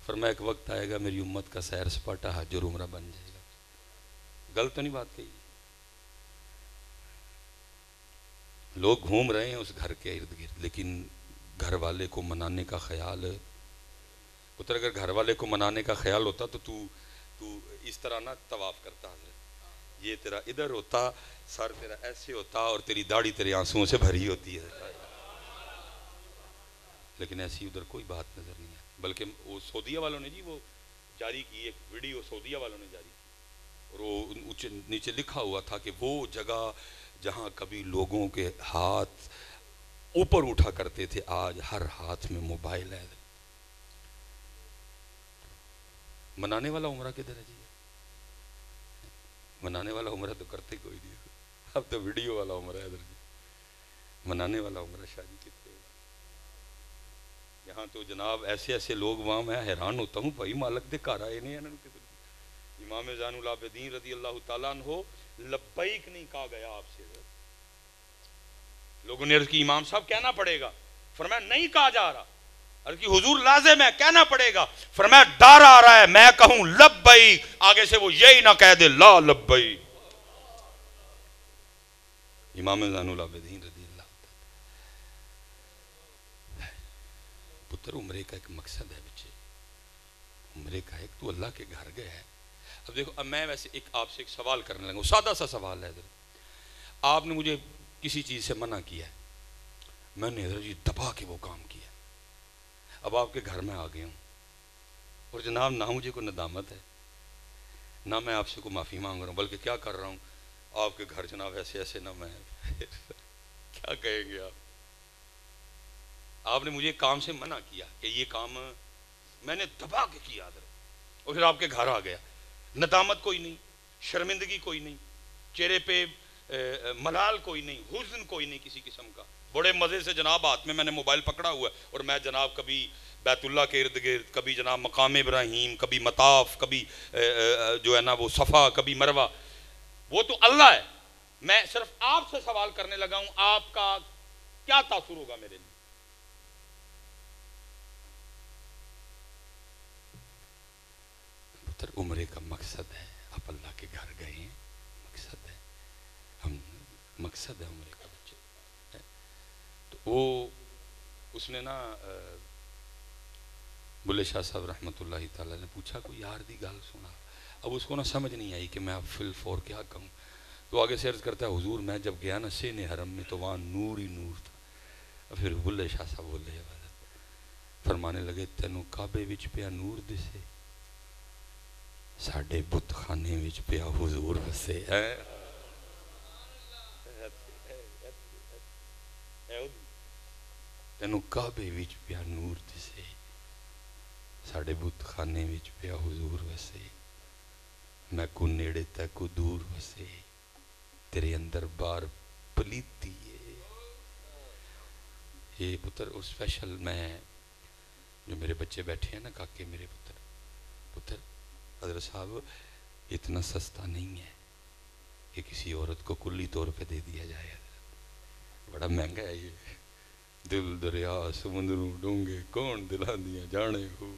فرمایا ایک وقت آئے گا میری امت کا سیر سپاٹا حج اور عمرہ بن جائے گا. غلط تو نہیں بات کہی؟ لوگ گھوم رہے ہیں اس گھر کے ارد گرد، لیکن گھر والے کو منانے کا خیال پتر، اگر گھر والے کو منانے کا خیال ہوتا تو اس طرح نہ طواف کرتا. حضرت یہ تیرا ادھر ہوتا، سر تیرا ایسے ہوتا اور تیری داڑھی تیرے آنسوؤں سے بھری ہوتی ہے، لیکن ایسی ادھر کوئی بات نظر نہیں آتی. بلکہ وہ سعودیہ والوں نے جی وہ جاری کی ایک ویڈیو، سعودیہ والوں نے جاری کی اور وہ نیچے لکھا ہوا تھا کہ وہ جگہ جہاں کبھی لوگوں کے ہاتھ اوپر اٹھا کرتے تھے آج ہر ہاتھ میں موبائل ہے. منانے والا عمرہ کدھر ہے جی؟ منانے والا عمرہ تو کرتے کوئی نہیں، اب تو ویڈیو والا عمرہ ہے ادھر جی. منانے والا عمرہ شادی کتنے ہوگا یہاں تو جناب ایسے ایسے لوگ وہاں، میں حیران ہوتا ہوں بھائی مالک دے گھر آئے نہیں. امام زین العابدین رضی اللہ تعالیٰ عنہ لبیک نہیں کہا گیا آپ سے. لوگوں نے عرض کی امام صاحب کہنا پڑے گا، فرمایا نہیں کہا جا رہا. عرض کی حضور لازم ہے کہنا پڑے گا، فرمایا ڈر آ رہا ہے میں کہوں لبیک، آگے سے وہ یہی نہ کہہ دے لا لبیک. امام زین العابدین رضی اللہ تعالیٰ. پتر عمرے کا ایک مقصد ہے بچے، عمرے کا ایک تو اللہ کے گھر گئے ہے. اب دیکھو، اب میں ویسے آپ سے ایک سوال کرنے لگا، سادہ سا سوال ہے. حضرت آپ نے مجھے کسی چیز سے منع کیا ہے، میں نے حضرت جی دبا کے وہ کام کیا. اب آپ کے گھر میں آ گیا ہوں اور جناب نہ مجھے کوئی ندامت ہے، نہ میں آپ سے کوئی معافی مانگ رہا ہوں، بلکہ کیا کر رہا ہوں آپ کے گھر جناب ایسے ایسے نہ میں کیا کہیں گے آپ. آپ نے مجھے کام سے منع کیا کہ یہ کام میں نے دبا کے کیا حضرت، اور پھر آپ کے گھر آ گیا. ندامت کوئی نہیں، شرمندگی کوئی نہیں، چہرے پہ ملال کوئی نہیں، حزن کوئی نہیں کسی قسم کا. بڑے مزے سے جناب ہاتھ میں نے موبائل پکڑا ہوا ہے اور میں جناب کبھی بیت اللہ کے ارد گرد، کبھی جناب مقام ابراہیم، کبھی مطاف، کبھی جو ہے نا وہ صفا، کبھی مروہ. وہ تو اللہ ہے، میں صرف آپ سے سوال کرنے لگا ہوں آپ کا کیا تاثر ہوگا میرے لیے. پتر عمرے کا مقصد ہے، آپ اللہ کے گھر گئے ہیں، مقصد ہے، ہم مقصد ہے عمرے کا بچے. تو وہ اس نے نا بلے شاہ صاحب رحمت اللہ تعالیٰ نے پوچھا کوئی یار دی گال سنا. اب اس کو نا سمجھ نہیں آئی کہ میں اب فل فور کیا کہوں. تو آگے سے عرض کرتا ہے حضور میں جب گیا نا سین حرم میں تو وہاں نور ہی نور تھا. پھر بلے شاہ صاحب بولے فرمانے لگے تینوں کعبے وچ پیا نور دسے، ساڈے بت خانے وچ پیا حضور وسے. تینوں کعبے وچ پیا نور دسے، ساڈے بت خانے وچ پیا حضور وسے. میں کو نیڑے تے کو دور وسے، تیرے اندر بار پلیتی ہے. یہ پتر اور اسپیشل میں جو میرے بچے بیٹھے ہیں نا کاکے میرے پتر حضرت صاحب اتنا سستا نہیں ہے کہ کسی عورت کو کلی طور پہ دے دیا جائے. بڑا مہنگا ہے یہ. دل دریا سمندروں ڈونگے کون دلا دیا جانے ہو.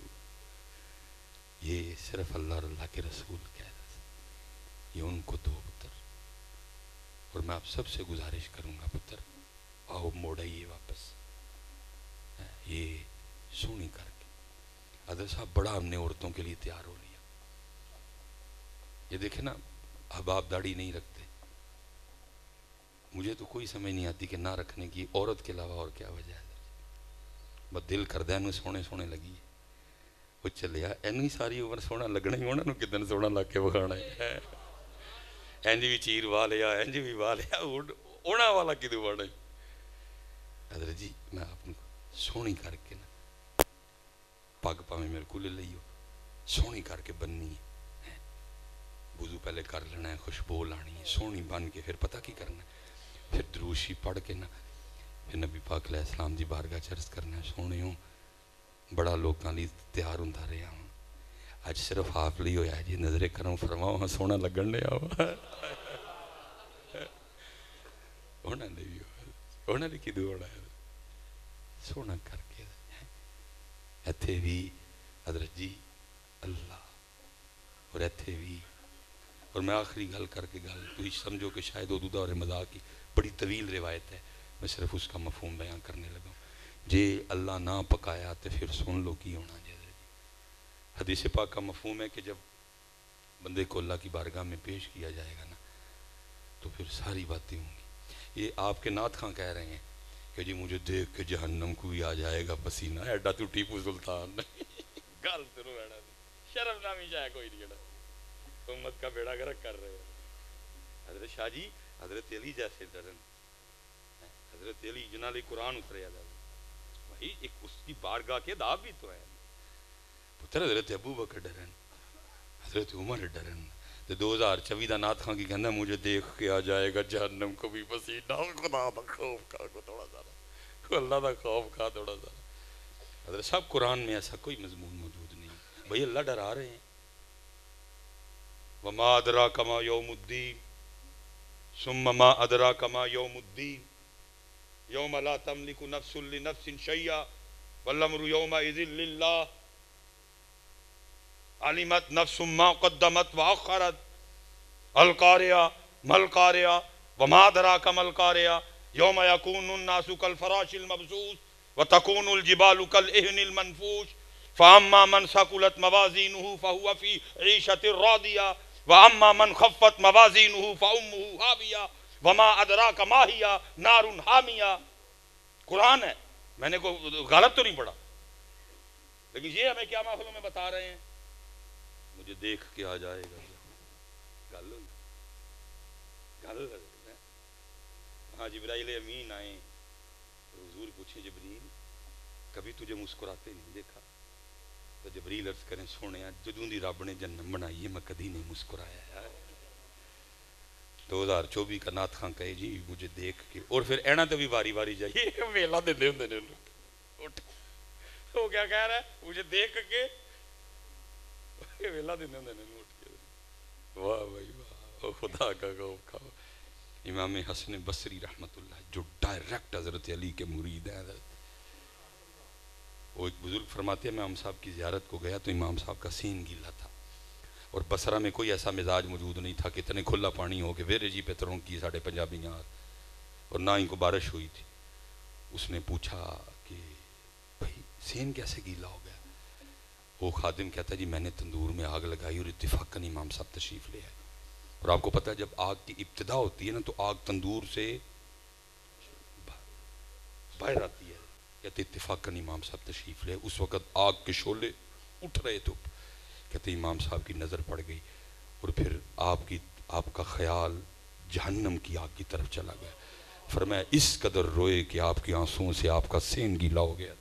یہ صرف اللہ اور اللہ کے رسول کہہ رہا ہے، یہ ان کو دو پتر. اور میں آپ سب سے گزارش کروں گا پتر آؤ موڑائیے واپس یہ سونی کر کے. حضرت صاحب بڑا ہم نے عورتوں کے لیے تیار ہو لیا. یہ دیکھیں نا احباب داڑھی نہیں رکھتے. مجھے تو کوئی سمجھ نہیں آتی کہ نہ رکھنے کی عورت کے علاوہ اور کیا وجہ ہے. بس دل کردہ انہوں سونے سونے لگی وہ چلیا اینو ہی ساری عمر سونا لگنا ہی ہونا. کدن سونا لگ کے بکھانا ہے اینج بھی چیر وا لیا اینج بھی وا لیا اونا والا کدو بڑا. حضرت جی میں آپ کو سونی کر کے نا پگ پاویں میرے کو لے لئیو سونی کر کے بننی ہے. وضو پہلے کر لینا ہے خوشبو لانی ہے سونی بن کے پھر پتہ کی کرنا ہے پھر دروشی پڑھ کے نا پھر نبی پاک علیہ السلام دی بارگاہ چرس کرنا ہے. سونے ہوں بڑا لوگاں لی تیار ہوندا رہیا ہوں. اج صرف آپ لی ہویا ہے جی نظر کرم فرماؤ ہاں سونا لگن لیا ہوا ہونا نہیں ہونا نہیں کی دوڑا ہے سونا کر کے ایتھے بھی حضرت جی اللہ اور ایتھے بھی. اور میں آخری گل کر کے گل تو سمجھو کہ شاید وہ دودہ اور مذاق کی بڑی طویل روایت ہے میں صرف اس کا مفہوم بیان کرنے لگا ہوں. جے اللہ نہ پکایا تو پھر سن لو کی ہونا. حدیث پاک کا مفہوم ہے کہ جب بندے کو اللہ کی بارگاہ میں پیش کیا جائے گا نا تو پھر ساری باتیں ہوں گی. یہ آپ کے نعت خاں کہہ رہے ہیں کہ جی مجھے دیکھ کے جہنم کو ہی آ جائے گا پسینہ. ایڈا تو ٹیپو سلطان گل تو رہنا شرم نامی جائے کوئی نہیں کہنا امت کا بیڑا گرک کر رہے ہیں. حضرت شاہ جی حضرت علی جیسے ڈرن حضرت علی جنال قرآن اترے بھائی ایک اس کی بارگاہ کے دعو بھی تو ہے. پتر حضرت ابو بکر ڈرن حضرت عمر ڈرن. 2024 دا نعت خاں کی کہنا مجھے دیکھ کے آ جائے گا جہنم کو بھی پسینہ. خدا دا خوف کا کو تھوڑا سا اللہ دا خوف کا تھوڑا سا. حضرت صاحب قرآن میں ایسا کوئی مضمون موجود نہیں بھائی اللہ ڈرا رہے ہیں. وما ادراک ما یوم الدین ثم ما ادراک ما یوم الدین یوم لا تملک نفس لنفس شیئا والامر یومئذ للہ علمت نفس ما قدمت واخرت القاریہ ملقاریہ وما ادراک ملقاریہ یوم یکون الناس کالفراش المبثوث وتکون الجبال کالعہن المنفوش فاما من ثقلت موازینہ فہو فی عیشۃ راضیہ واما من خفت موازینہ فامہ ہاویہ وما ادراک ما ہی نار حامیہ. قرآن ہے میں نے کو غلط تو نہیں پڑھا لیکن یہ ہمیں کیا ماحولوں میں بتا رہے ہیں مجھے دیکھ کے آ جائے گا. گل گل ہاں جبرائیل امین آئے حضور پوچھے جبریل کبھی تجھے مسکراتے نہیں دیکھا تو جبریل عرض کریں سونے جدوں دی رب نے جنم بنائی ہے میں کدی نہیں مسکرایا ہے. 2024 کا نعت خاں کہے جی مجھے دیکھ کے اور پھر اینا تو بھی باری باری جائیے ویلا دے دے ہوندے نے وہ کیا کہہ رہا ہے مجھے دیکھ کے ویلا دے دے ہوندے نے اٹھ کے واہ بھائی واہ خدا کا خوف کھاؤ. امام حسن بصری رحمت اللہ جو ڈائریکٹ حضرت علی کے مرید ہیں وہ ایک بزرگ فرماتے ہیں میں امام صاحب کی زیارت کو گیا تو امام صاحب کا سین گیلا تھا اور بصرہ میں کوئی ایسا مزاج موجود نہیں تھا کہ اتنے کھلا پانی ہو کہ ویرے جی پہ تروں کی ساڑھے پنجابیاں اور نہ ہی کو بارش ہوئی تھی. اس نے پوچھا کہ بھائی سین کیسے گیلا ہو گیا. وہ خادم کہتا ہے جی میں نے تندور میں آگ لگائی اور اتفاقاً امام صاحب تشریف لے آئے. اور آپ کو پتہ ہے جب آگ کی ابتدا ہوتی ہے نا تو آگ تندور سے باہر آتی ہے کہتے اتفاقاً امام صاحب تشریف لے. اس وقت آگ کے شعلے اٹھ رہے تو کہتے امام صاحب کی نظر پڑ گئی اور پھر آپ کا خیال جہنم کی آگ کی طرف چلا گیا. فرمایا اس قدر روئے کہ آپ کی آنسوں سے آپ کا سین گیلا ہو گیا.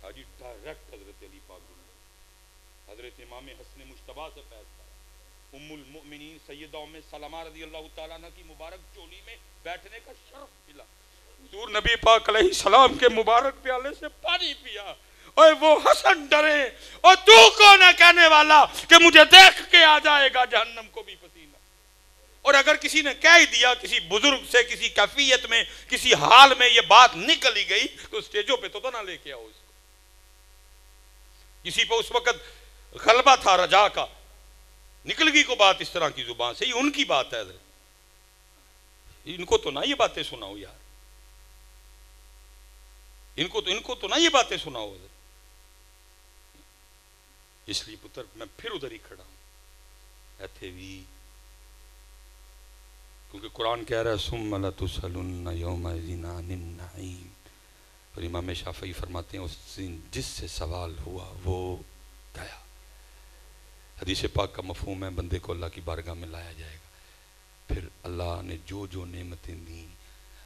حاجی ڈائریکٹ حضرت علی پاک حضرت امام حسن مجتبیٰ سے پیدا ام المؤمنین سیدہ ام سلمہ رضی اللہ تعالیٰ عنہ کی مبارک چولی میں بیٹھنے کا شرف ملا. حضور نبی پاک علیہ السلام کے مبارک پیالے سے پانی پیا اور وہ حسن ڈرے اور تو کون ہے کہنے والا کہ مجھے دیکھ کے آ جائے گا جہنم کو بھی پسینہ. اور اگر کسی نے کہہ ہی دیا کسی بزرگ سے کسی کیفیت میں کسی حال میں یہ بات نکل ہی گئی تو اسٹیجوں پہ تو نہ لے کے آؤ اس کو. کسی پہ اس وقت غلبہ تھا رجا کا نکل گئی کو بات اس طرح کی زبان سے یہ ان کی بات ہے. ان کو تو نہ یہ باتیں سناؤ یار، ان کو تو نہ یہ باتیں سناؤ ادھر. اس لیے پتر میں پھر ادھر ہی کھڑا ہوں ایتھے بھی، کیونکہ قرآن کہہ رہا ہے ثم لتسألن یومئذ عن النعیم، اور امام شافعی فرماتے ہیں اس دن جس سے سوال ہوا وہ گیا. حدیث پاک کا مفہوم ہے بندے کو اللہ کی بارگاہ میں لایا جائے گا، پھر اللہ نے جو جو نعمتیں دیں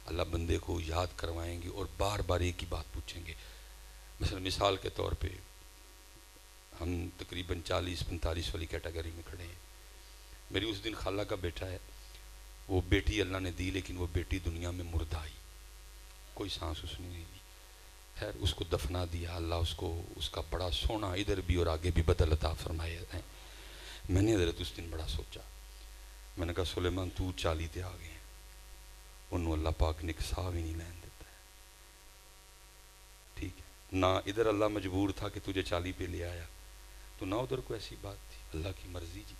اللہ بندے کو یاد کروائیں گے اور بار بار ایک ہی بات پوچھیں گے. مثلا مثال کے طور پہ ہم تقریباً 40-45 والی کیٹیگری میں کھڑے ہیں. میری اس دن خالہ کا بیٹا ہے، وہ بیٹی اللہ نے دی لیکن وہ بیٹی دنیا میں مردہ آئی، کوئی سانس اس نے نہیں دی. خیر اس کو دفنا دیا، اللہ اس کو اس کا بڑا سونا ادھر بھی اور آگے بھی بدل عطا فرمائے ہیں. میں نے حضرت اس دن بڑا سوچا، میں نے کہا سلیمان تو 40 تے آ گئے ہیں، انہوں اللہ پاک نے ایک سا بھی نہیں لین دیتا ہے. ٹھیک ہے نہ ادھر اللہ مجبور تھا کہ تجھے 40 پہ لے آیا، تو نہ ادھر کوئی ایسی بات تھی، اللہ کی مرضی جی.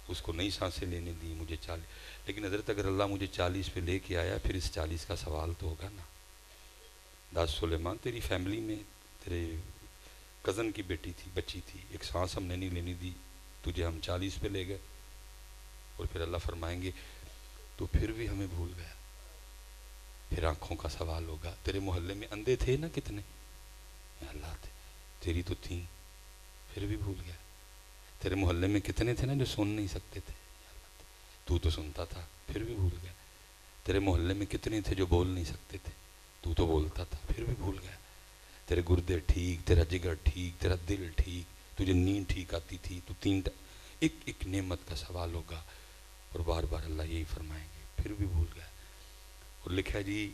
اس کو نئی سانسیں لینے دی مجھے 40، لیکن حضرت اگر اللہ مجھے 40 پہ لے کے آیا پھر اس 40 کا سوال تو ہوگا نا. داس سلیمان تیری فیملی میں تیرے کزن کی بیٹی تھی، بچی تھی، ایک سانس ہم نے نہیں لینی دی، تجھے ہم 40 پہ لے گئے، اور پھر اللہ فرمائیں گے تو پھر بھی ہمیں بھول گیا. پھر آنکھوں کا سوال ہوگا، تیرے محلے میں اندھے تھے نا کتنے؟ اللہ تھے، تیری تو تھیں پھر بھی بھول گیا. تیرے محلے میں کتنے تھے نا جو سن نہیں سکتے تھے؟ تو تو سنتا تھا پھر بھی بھول گیا. تیرے محلے میں کتنے تھے جو بول نہیں سکتے تھے؟ تو تو بولتا تھا پھر بھی بھول گیا. تیرے گردے ٹھیک، تیرا جگر ٹھیک، تیرا دل ٹھیک، تجھے نیند ٹھیک آتی تھی، تو ایک ایک نعمت کا سوال ہوگا اور بار بار اللہ یہی فرمائیں گے پھر بھی بھول گیا. اور لکھا جی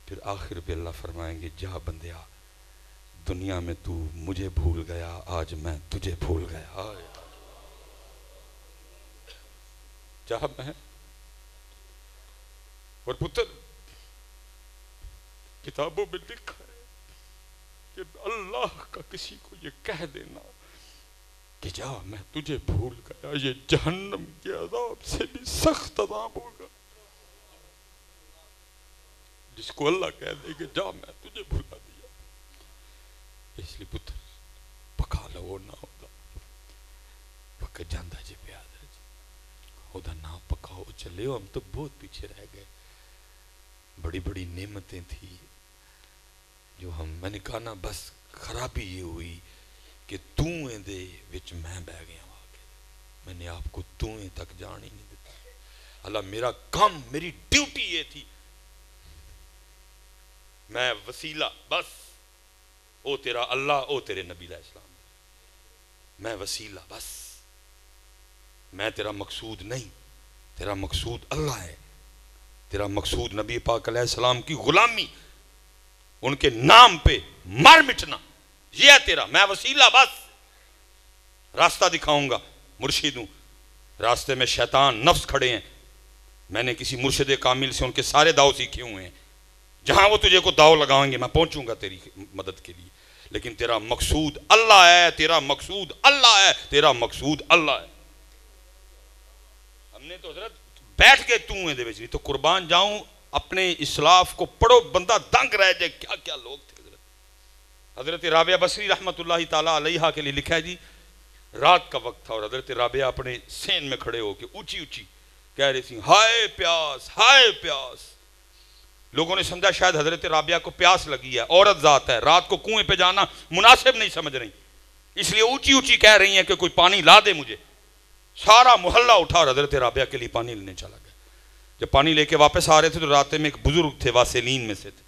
پھر آخر پہ اللہ فرمائیں گے جا بندیا دنیا میں تو مجھے بھول گیا، آج میں تجھے بھول گیا. جا میں اور پتر کتابوں میں لکھا ہے کہ اللہ کا کسی کو یہ کہہ دینا کہ جا میں تجھے بھول گیا، یہ جہنم کے عذاب سے بھی سخت عذاب ہوگا. جس کو اللہ کہہ دے کہ جا میں تجھے بھلا دیا. اس لیے پتر پکا لو نہ ہوتا پکا جاندہ جی پیاد ہے جی ہوتا نہ پکاؤ چلے ہو. ہم تو بہت پیچھے رہ گئے، بڑی بڑی نعمتیں تھی جو میں نے کہا نا بس خرابی یہ ہوئی کہ تویں دے وچ میں بہ گیا آگے، میں نے آپ کو تویں تک جان ہی نہیں دیتا. اللہ میرا کام میری ڈیوٹی یہ تھی، میں وسیلہ بس، او تیرا اللہ او تیرے نبی علیہ السلام، میں وسیلہ بس، میں تیرا مقصود نہیں. تیرا مقصود اللہ ہے، تیرا مقصود نبی پاک علیہ السلام کی غلامی، ان کے نام پہ مر مٹنا، یہ ہے تیرا. میں وسیلہ بس، راستہ دکھاؤں گا، مرشد ہوں. راستے میں شیطان نفس کھڑے ہیں، میں نے کسی مرشد کامل سے ان کے سارے داؤ سیکھے ہوئے ہیں، جہاں وہ تجھے کو داؤ لگائیں گے میں پہنچوں گا تیری مدد کے لیے. لیکن تیرا مقصود اللہ ہے، تیرا مقصود اللہ ہے، تیرا مقصود اللہ ہے. ہم نے تو حضرت بیٹھ کے تویں دے وچ نہیں تو قربان جاؤں اپنے اسلاف کو پڑھو بندہ دنگ رہ جائے. کیا کیا لوگ تھے حضرت. حضرت رابعہ بصری رحمت اللہ تعالیٰ علیہا کے لیے لکھا ہے جی رات کا وقت تھا اور حضرت رابعہ اپنے سین میں کھڑے ہو کے اونچی اونچی کہہ رہی تھی ہائے پیاس ہائے پیاس. لوگوں نے سمجھا شاید حضرت رابعہ کو پیاس لگی ہے، عورت ذات ہے، رات کو کنویں پہ جانا مناسب نہیں سمجھ رہی، اس لیے اونچی اونچی کہہ رہی ہیں کہ کوئی پانی لا دے مجھے. سارا محلہ اٹھا اور حضرت رابعہ کے لیے پانی لینے چلا گیا. جب پانی لے کے واپس آ رہے تھے تو راستے میں ایک بزرگ تھے، واسلین میں سے تھے،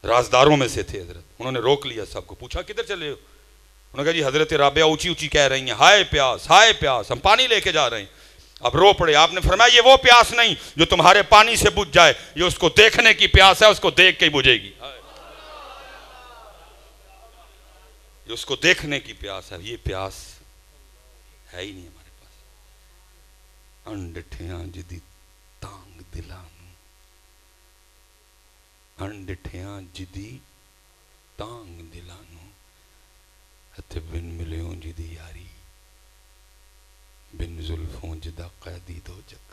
رازداروں میں سے تھے حضرت. انہوں نے روک لیا سب کو، پوچھا کدھر چلے ہو؟ انہوں نے کہا جی حضرت رابعہ اونچی اونچی کہہ رہی ہیں ہائے پیاس، ہم پانی لے کے جا رہے ہیں. اب رو پڑے. آپ نے فرمایا یہ وہ پیاس نہیں جو تمہارے پانی سے بجھ جائے، یہ اس کو دیکھنے کی پیاس ہے، اس کو دیکھ کے ہی بجھے گی. یہ اس کو دیکھنے کی پیاس ہے، یہ پیاس ہے ہی نہیں ہمارے پاس. انڈٹھیاں جدی تانگ دلانو، انڈٹھیاں جدی تانگ دلانو، ہتھ بن ملیوں جدی یاری، بن زلفوں جدا قیدی دو جگ،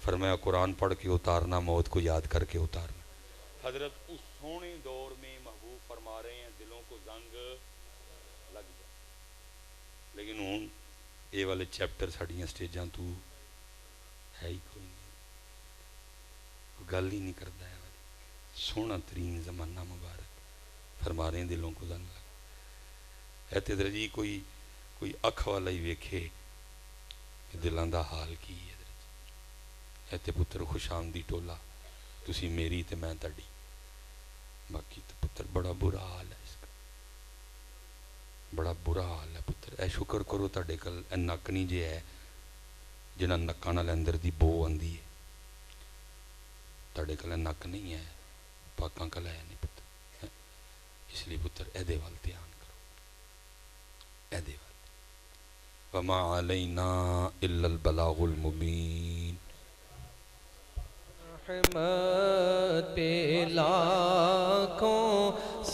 فرمایا قرآن پڑھ کے اتارنا، موت کو یاد کر کے اتارنا۔ حضرت اس سونے دور میں محبوب فرما رہے ہیں دلوں کو زنگ لگ جائے، لیکن ہوں یہ والے چیپٹر ساڑیاں سٹیجاں تو ہے ہی کوئی نہیں، گل ہی نہیں کرتا ہے۔ سونا ترین زمانہ مبارک فرما رہے ہیں دلوں کو زنگ لگ۔ اے تیرے جی کوئی اکھ والا ہی ویکھے دلان دا حال کی ہے۔ اے تے پتر خوش آمدی ٹولا، تسی میری تے میں تڑی، باقی تے پتر بڑا برا حال ہے اس کا، بڑا برا حال ہے پتر۔ اے شکر کرو تاڑے کل اے نک نہیں جے ہے جنہاں نکاں نال اندر دی بو آندی ہے، تاڑے کل نک نہیں ہے، پاکاں کل ہے نہیں پتر۔ اس لیے پتر اے دے وال دھیان کرو، اے دے وال۔ وما علینا الا البلاغ المبین۔
رحمت پہ لاکھوں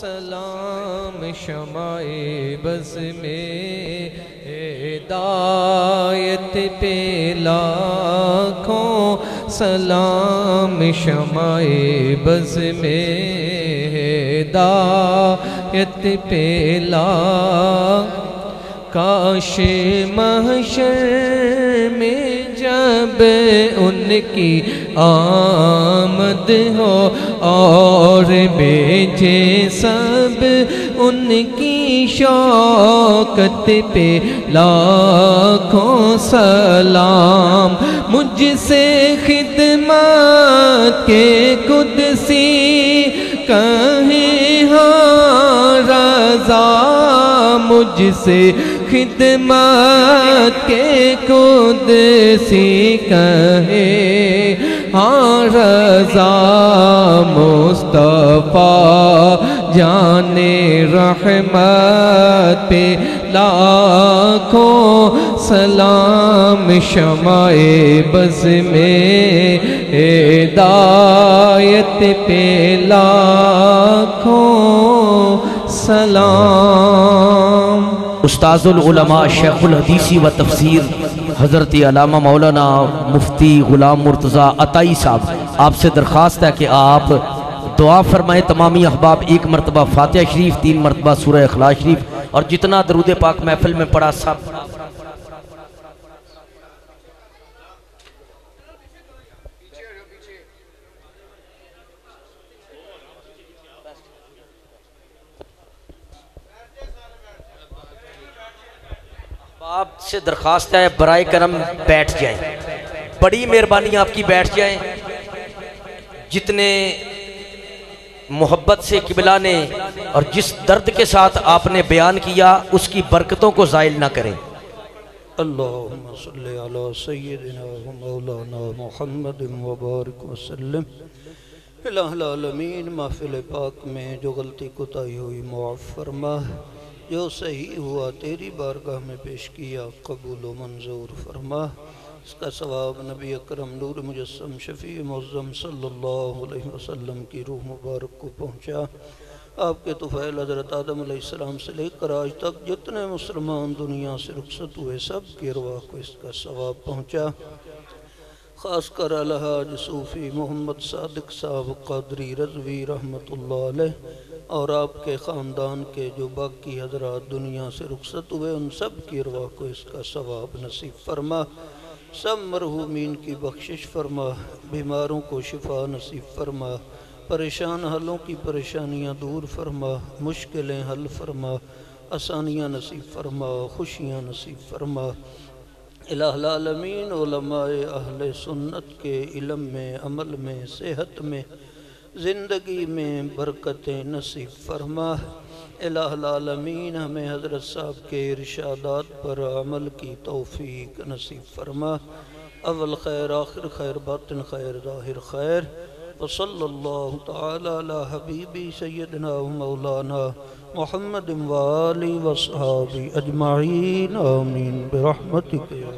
سلام، شمع بز میں ہدایت پہ لاکھوں سلام، شمع بز میں ہدایت پہ لاکھوں۔ کاش محشر میں جب ان کی آمد ہو اور بھیجے سب ان کی شوکت پہ لاکھوں سلام، مجھ سے خدمت کے قدسی کہیں ہاں رضا، مجھ سے خدمت کے قدسی کہے ہاں رضا، مصطفیٰ جان رحمت پہ لاکھوں سلام، شمع بز میں ہدایت پہ لاکھوں سلام۔
استاذ العلماء شیخ الحدیثی و تفسیر حضرت علامہ مولانا مفتی غلام مرتضیٰ عطائی صاحب، آپ سے درخواست ہے کہ آپ دعا فرمائیں۔ تمامی احباب 1 مرتبہ فاتحہ شریف، 3 مرتبہ سورہ اخلاص شریف، اور جتنا درود پاک محفل میں پڑھا سب۔ آپ سے درخواست ہے برائے کرم بیٹھ جائیں، بڑی مہربانی آپ کی بیٹھ جائیں۔ جتنے محبت سے قبلہ نے اور جس درد کے ساتھ آپ نے بیان کیا اس کی برکتوں کو زائل نہ کریں۔
اللہم صلی علی سیدنا و مولانا محمد وبارک وسلم۔ الہ العالمین محفل پاک میں جو غلطی کوتاہی ہوئی معاف فرما، جو صحیح ہوا تیری بارگاہ میں پیش کیا قبول و منظور فرما۔ اس کا ثواب نبی اکرم نور مجسم شفیع معظم صلی اللہ علیہ وسلم کی روح مبارک کو پہنچا۔ آپ کے طفیل حضرت آدم علیہ السلام سے لے کر آج تک جتنے مسلمان دنیا سے رخصت ہوئے سب کی ارواح کو اس کا ثواب پہنچا۔ خاص کر الحاج صوفی محمد صادق صاحب قادری رضوی رحمۃ اللہ علیہ اور آپ کے خاندان کے جو باقی حضرات دنیا سے رخصت ہوئے ان سب کی ارواح کو اس کا ثواب نصیب فرما۔ سب مرحومین کی بخشش فرما، بیماروں کو شفا نصیب فرما، پریشان حالوں کی پریشانیاں دور فرما، مشکلیں حل فرما، آسانیاں نصیب فرما، خوشیاں نصیب فرما۔ الہ العالمین علماء اہل سنت کے علم میں، عمل میں، صحت میں، زندگی میں برکتیں نصیب فرما۔ الہ العالمین ہمیں حضرت صاحب کے ارشادات پر عمل کی توفیق نصیب فرما۔ اول خیر، آخر خیر، باطن خیر، ظاہر خیر۔ وصلی اللہ تعالی علی حبیبی سیدنا و مولانا محمد و آلہ و صحابہ اجمعین، آمین برحمتک یا